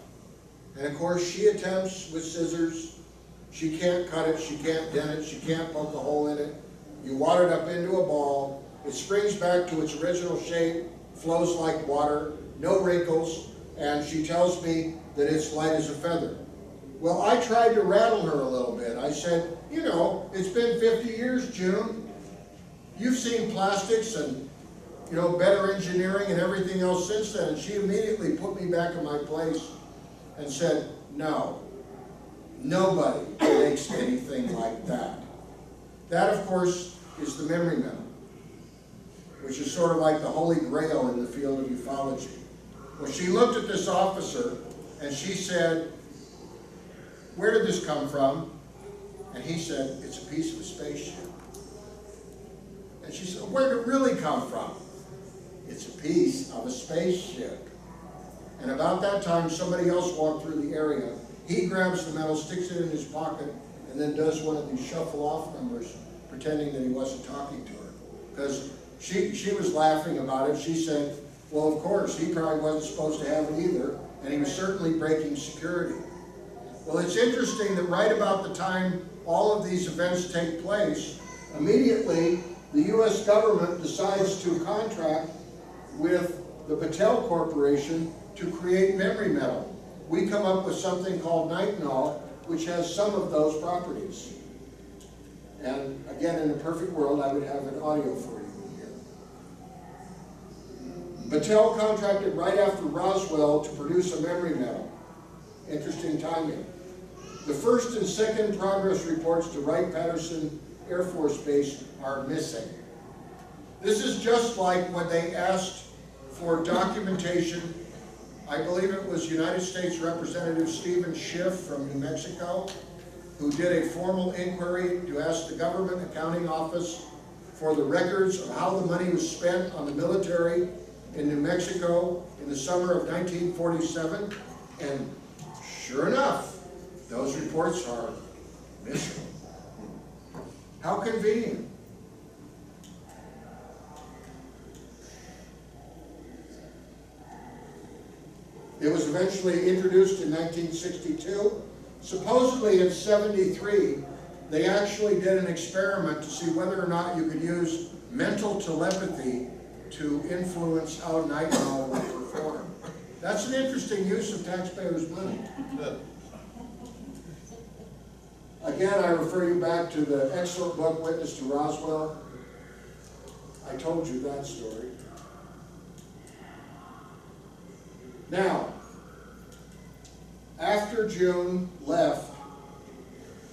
And of course she attempts with scissors. She can't cut it, she can't dent it, she can't poke a hole in it. You wad it up into a ball, it springs back to its original shape, flows like water, no wrinkles, and she tells me that it's light as a feather. Well, I tried to rattle her a little bit. I said, you know, it's been 50 years, June. You've seen plastics and, you know, better engineering and everything else since then. And she immediately put me back in my place and said, no, nobody makes anything like that. That, of course, is the memory memo, which is sort of like the holy grail in the field of ufology. Well, she looked at this officer and she said, "Where did this come from?" And he said, "It's a piece of a spaceship." And she said, "Where did it really come from?" "It's a piece of a spaceship." And about that time, somebody else walked through the area. He grabs the metal, sticks it in his pocket, and then does one of these shuffle-off numbers, pretending that he wasn't talking to her. Because she was laughing about it. She said, well, of course, he probably wasn't supposed to have it either, and he was certainly breaking security. Well, it's interesting that right about the time all of these events take place, immediately the U.S. government decides to contract with the Patel Corporation to create memory metal. We come up with something called nitinol, which has some of those properties. And again, in a perfect world, I would have an audio for you here. Patel contracted right after Roswell to produce a memory metal. Interesting timing. The first and second progress reports to Wright Patterson Air Force Base are missing. This is just like when they asked for documentation. I believe it was United States Representative Stephen Schiff from New Mexico, who did a formal inquiry to ask the Government Accounting Office for the records of how the money was spent on the military in New Mexico in the summer of 1947, and sure enough, those reports are missing. How convenient. It was eventually introduced in 1962. Supposedly in 73, they actually did an experiment to see whether or not you could use mental telepathy to influence how nitinol would perform. That's an interesting use of taxpayers' money. Again, I refer you back to the excellent book, Witness to Roswell. I told you that story. Now, after June left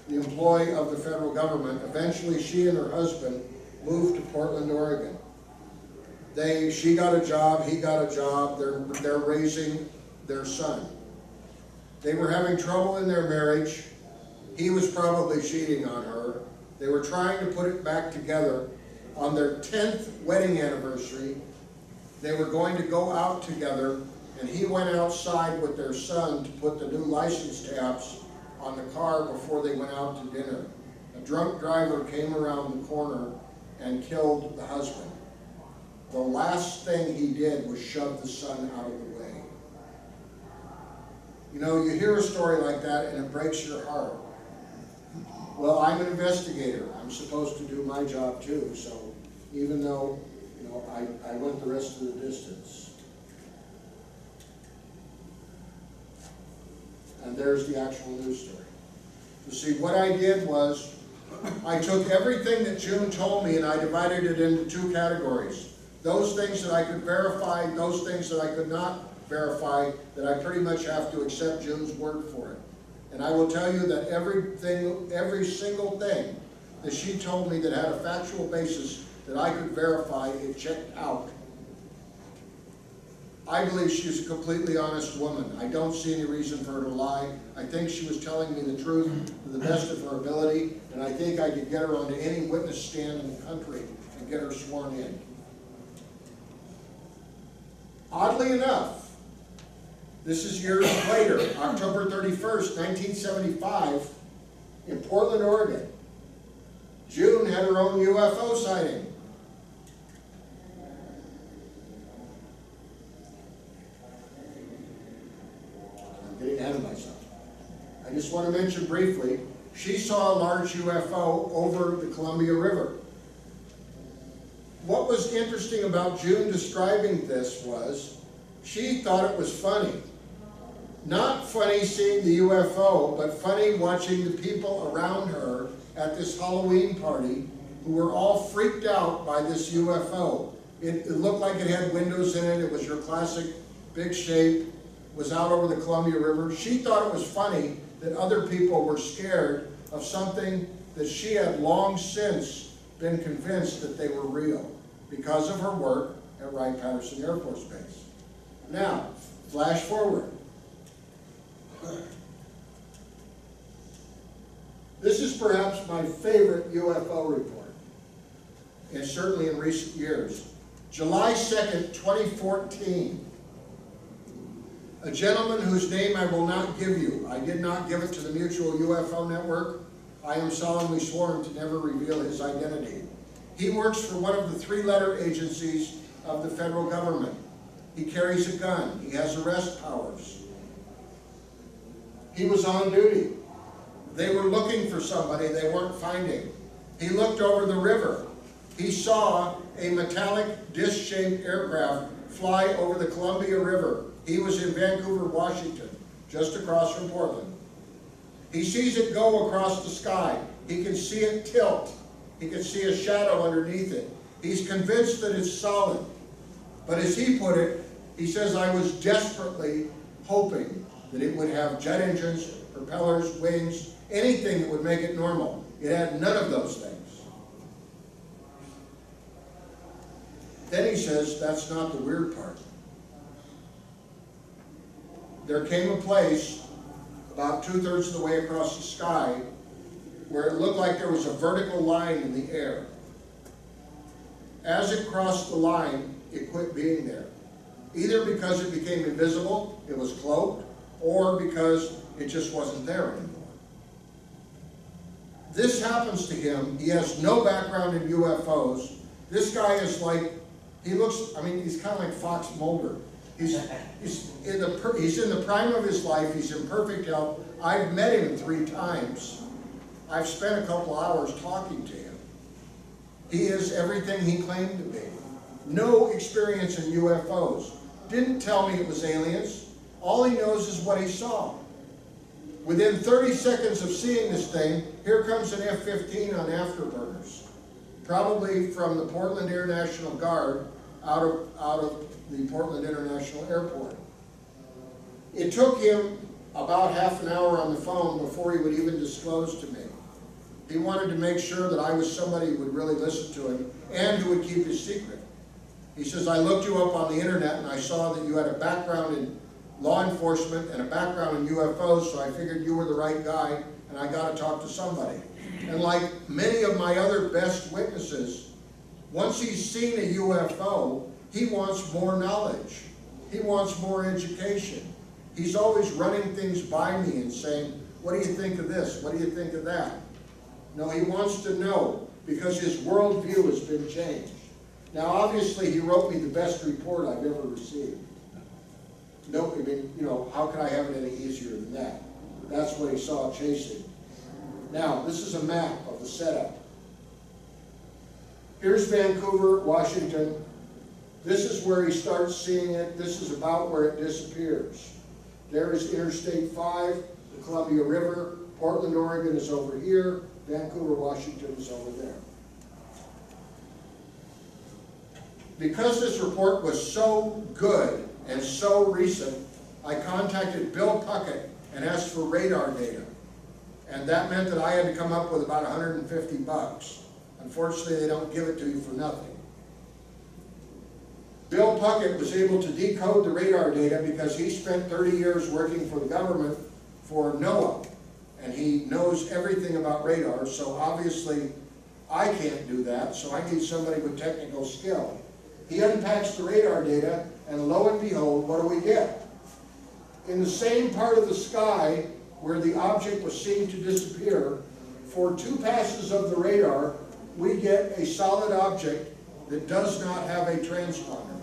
the employ of the federal government, eventually she and her husband moved to Portland, Oregon. She got a job, he got a job, they're raising their son. They were having trouble in their marriage. He was probably cheating on her. They were trying to put it back together. On their 10th wedding anniversary, they were going to go out together, and he went outside with their son to put the new license tabs on the car before they went out to dinner. A drunk driver came around the corner and killed the husband. The last thing he did was shove the son out of the way. You know, you hear a story like that and it breaks your heart. Well, I'm an investigator. I'm supposed to do my job too, so even though, you know, I went the rest of the distance. And there's the actual news story. You see, what I did was, I took everything that June told me and I divided it into two categories. Those things that I could verify, those things that I could not verify, that I pretty much have to accept June's word for it. And I will tell you that every single thing that she told me that had a factual basis that I could verify, it checked out. I believe she's a completely honest woman. I don't see any reason for her to lie. I think she was telling me the truth to the best of her ability, and I think I could get her onto any witness stand in the country and get her sworn in. Oddly enough, this is years later, October 31st, 1975, in Portland, Oregon. June had her own UFO sighting. I'm getting ahead of myself. I just want to mention briefly, she saw a large UFO over the Columbia River. What was interesting about June describing this was, she thought it was funny. Not funny seeing the UFO, but funny watching the people around her at this Halloween party who were all freaked out by this UFO. It looked like it had windows in it. It was your classic big shape, was out over the Columbia River. She thought it was funny that other people were scared of something that she had long since been convinced that they were real because of her work at Wright Patterson Air Force Base. Now, flash forward. This is perhaps my favorite UFO report, and certainly in recent years. July 2nd, 2014. A gentleman whose name I will not give you. I did not give it to the Mutual UFO Network. I am solemnly sworn to never reveal his identity. He works for one of the three-letter agencies of the federal government. He carries a gun. He has arrest powers. He was on duty. They were looking for somebody they weren't finding. He looked over the river. He saw a metallic disc-shaped aircraft fly over the Columbia River. He was in Vancouver, Washington, just across from Portland. He sees it go across the sky. He can see it tilt. He can see a shadow underneath it. He's convinced that it's solid. But as he put it, he says, I was desperately hoping that it would have jet engines, propellers, wings, anything that would make it normal. It had none of those things. Then he says, that's not the weird part. There came a place about 2/3 of the way across the sky where it looked like there was a vertical line in the air. As it crossed the line, it quit being there. Either because it became invisible, it was cloaked, or because it just wasn't there anymore. This happens to him. He has no background in UFOs. This guy is like, he looks, I mean, he's kind of like Fox Mulder. He's in the prime of his life. He's in perfect health. I've met him 3 times. I've spent a couple hours talking to him. He is everything he claimed to be. No experience in UFOs. Didn't tell me it was aliens. All he knows is what he saw. Within 30 seconds of seeing this thing, here comes an F-15 on afterburners. Probably from the Portland Air National Guard out of the Portland International Airport. It took him about half an hour on the phone before he would even disclose to me. He wanted to make sure that I was somebody who would really listen to him and who would keep his secret. He says, I looked you up on the internet and I saw that you had a background in law enforcement and a background in UFOs, so I figured you were the right guy and I got to talk to somebody. And like many of my other best witnesses, once he's seen a UFO, he wants more knowledge. He wants more education. He's always running things by me and saying, what do you think of this? What do you think of that? No, he wants to know because his worldview has been changed. Now, obviously, he wrote me the best report I've ever received. No, I mean, you know, how could I have it any easier than that? That's what he saw chasing. Now, this is a map of the setup. Here's Vancouver, Washington. This is where he starts seeing it. This is about where it disappears. There is Interstate 5, the Columbia River. Portland, Oregon is over here. Vancouver, Washington is over there. Because this report was so good and so recent, I contacted Bill Puckett and asked for radar data. And that meant that I had to come up with about $150. Unfortunately, they don't give it to you for nothing. Bill Puckett was able to decode the radar data because he spent 30 years working for the government for NOAA. And he knows everything about radar, so obviously I can't do that, so I need somebody with technical skill. He unpacks the radar data, and lo and behold, what do we get? In the same part of the sky where the object was seen to disappear, for 2 passes of the radar, we get a solid object that does not have a transponder.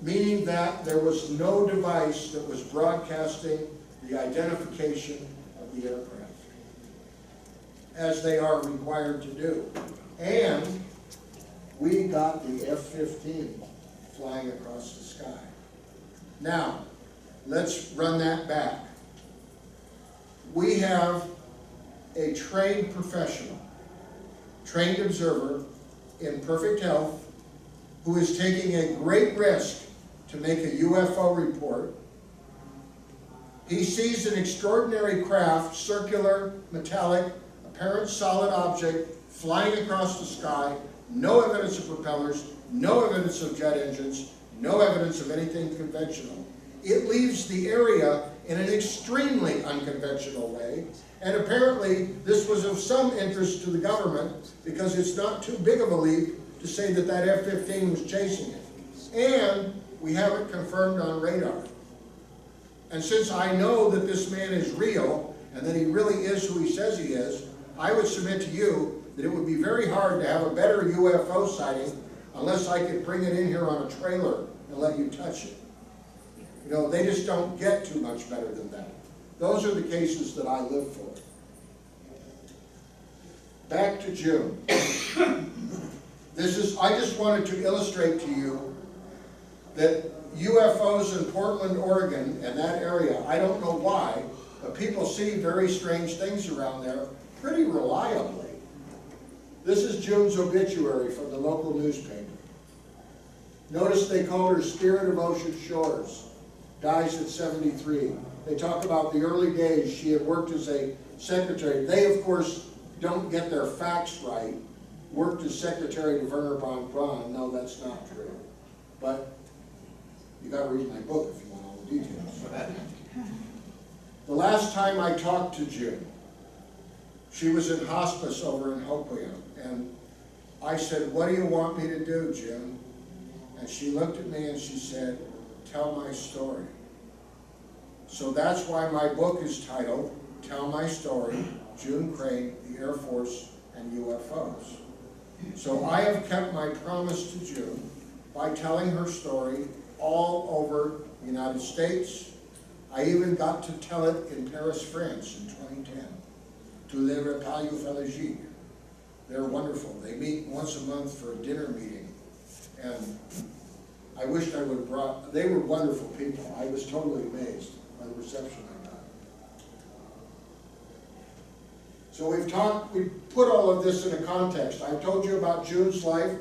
Meaning that there was no device that was broadcasting the identification of the aircraft, as they are required to do. And we got the F-15 flying across the sky. Now, let's run that back. We have a trained professional, trained observer in perfect health, who is taking a great risk to make a UFO report. He sees an extraordinary craft, circular, metallic, apparent solid object flying across the sky, no evidence of propellers, no evidence of jet engines, no evidence of anything conventional. It leaves the area in an extremely unconventional way, and apparently this was of some interest to the government because it's not too big of a leap to say that that F-15 was chasing it. And we have it confirmed on radar. And since I know that this man is real, and that he really is who he says he is, I would submit to you that it would be very hard to have a better UFO sighting unless I could bring it in here on a trailer and let you touch it. You know, they just don't get too much better than that. Those are the cases that I live for. Back to June. I just wanted to illustrate to you that UFOs in Portland, Oregon, and that area, I don't know why, but people see very strange things around there pretty reliably. This is June's obituary from the local newspaper. Notice they called her Spirit of Ocean Shores. Dies at 73. They talk about the early days she had worked as a secretary. They, of course, don't get their facts right. Worked as secretary to Werner von Braun. No, that's not true. But you got to read my book if you want all the details. The last time I talked to June, she was in hospice over in Hoquiam, and I said, "What do you want me to do, June?" And she looked at me and she said, "Tell my story." So that's why my book is titled, Tell My Story, June Crain, the Air Force, and UFOs. So I have kept my promise to June by telling her story all over the United States. I even got to tell it in Paris, France in 2010, to Les Repas Ufologiques. They're wonderful. They meet once a month for a dinner meeting. And I wished I would have brought, they were wonderful people. I was totally amazed by the reception I got. So we've put all of this in a context. I've told you about June's life.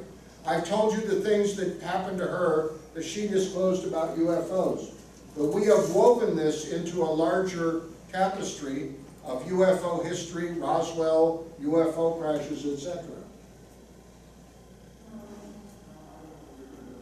I've told you the things that happened to her that she disclosed about UFOs. But we have woven this into a larger tapestry of UFO history, Roswell, UFO crashes, etc.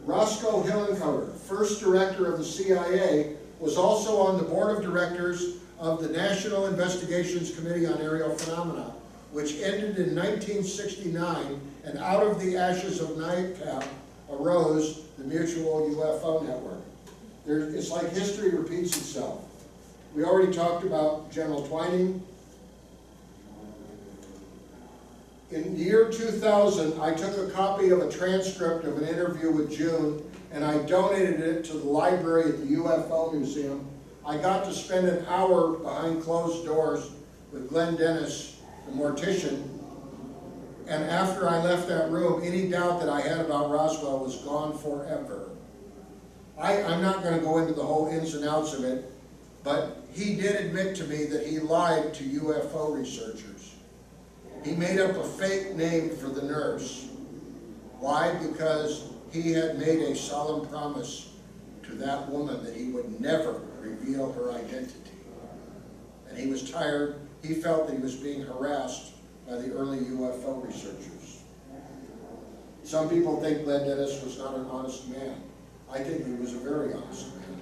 Roscoe Hillenkoetter, first director of the CIA, was also on the board of directors of the National Investigations Committee on Aerial Phenomena, which ended in 1969, and out of the ashes of NICAP arose the Mutual UFO Network. It's like history repeats itself. We already talked about General Twining. In the year 2000, I took a copy of a transcript of an interview with June, and I donated it to the library at the UFO Museum. I got to spend an hour behind closed doors with Glenn Dennis, the mortician, and after I left that room, any doubt that I had about Roswell was gone forever. I'm not going to go into the whole ins and outs of it, but he did admit to me that he lied to UFO researchers. He made up a fake name for the nurse. Why? Because he had made a solemn promise to that woman that he would never reveal her identity. And he was tired. He felt that he was being harassed by the early UFO researchers. Some people think Glenn Dennis was not an honest man. I think he was a very honest man.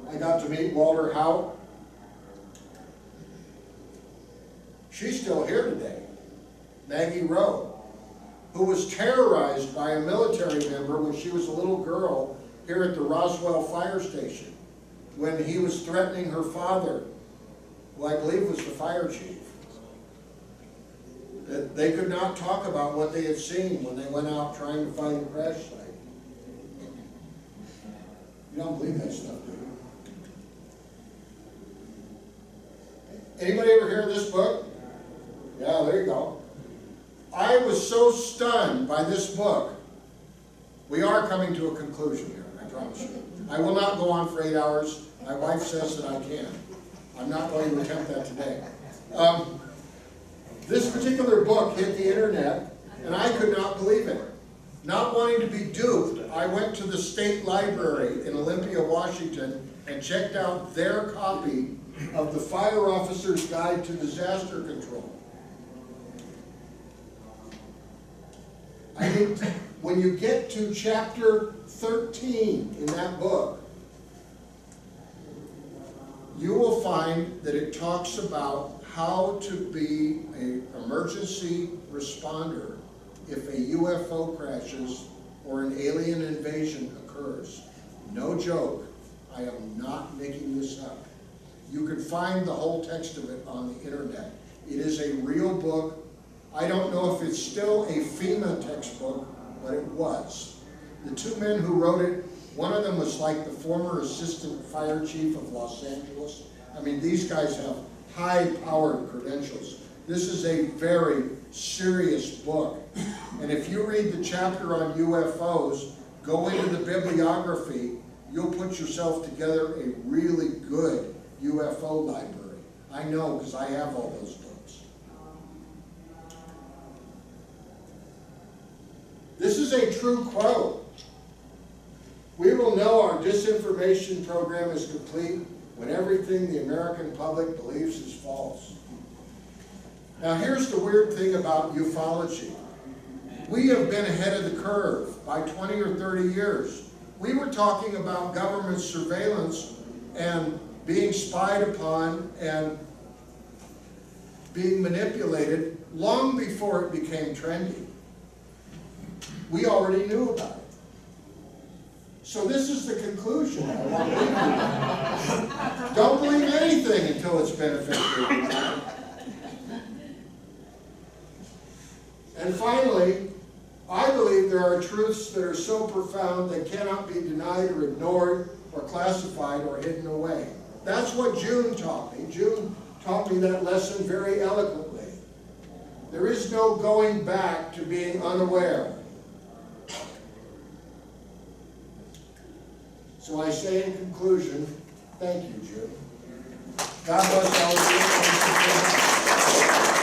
I got to meet Walter Hout. She's still here today. Maggie Rowe, who was terrorized by a military member when she was a little girl here at the Roswell fire station when he was threatening her father, who I believe was the fire chief. That they could not talk about what they had seen when they went out trying to find the crash site. You don't believe that stuff, do you? Anybody ever hear of this book? Yeah, there you go. I was so stunned by this book. We are coming to a conclusion here, I promise you. I will not go on for 8 hours. My wife says that I can. I'm not going to attempt that today. This particular book hit the internet, and I could not believe it. Not wanting to be duped, I went to the state library in Olympia, Washington, and checked out their copy of the Fire Officer's Guide to Disaster Control. I think when you get to chapter 13 in that book, you will find that it talks about how to be an emergency responder if a UFO crashes or an alien invasion occurs. No joke, I am not making this up. You can find the whole text of it on the internet. It is a real book. I don't know if it's still a FEMA textbook, but it was. The two men who wrote it One of them was like the former assistant fire chief of Los Angeles. I mean, these guys have high-powered credentials. This is a very serious book. And if you read the chapter on UFOs, go into the bibliography, you'll put yourself together a really good UFO library. I know, because I have all those books. This is a true quote. We will know our disinformation program is complete when everything the American public believes is false. Now here's the weird thing about ufology. We have been ahead of the curve by 20 or 30 years. We were talking about government surveillance and being spied upon and being manipulated long before it became trendy. We already knew about it. So this is the conclusion I want to leave you. Don't believe anything until it's beneficial. And finally, I believe there are truths that are so profound they cannot be denied or ignored or classified or hidden away. That's what June taught me. June taught me that lesson very eloquently. There is no going back to being unaware. So I say in conclusion, thank you, June. God bless all of you.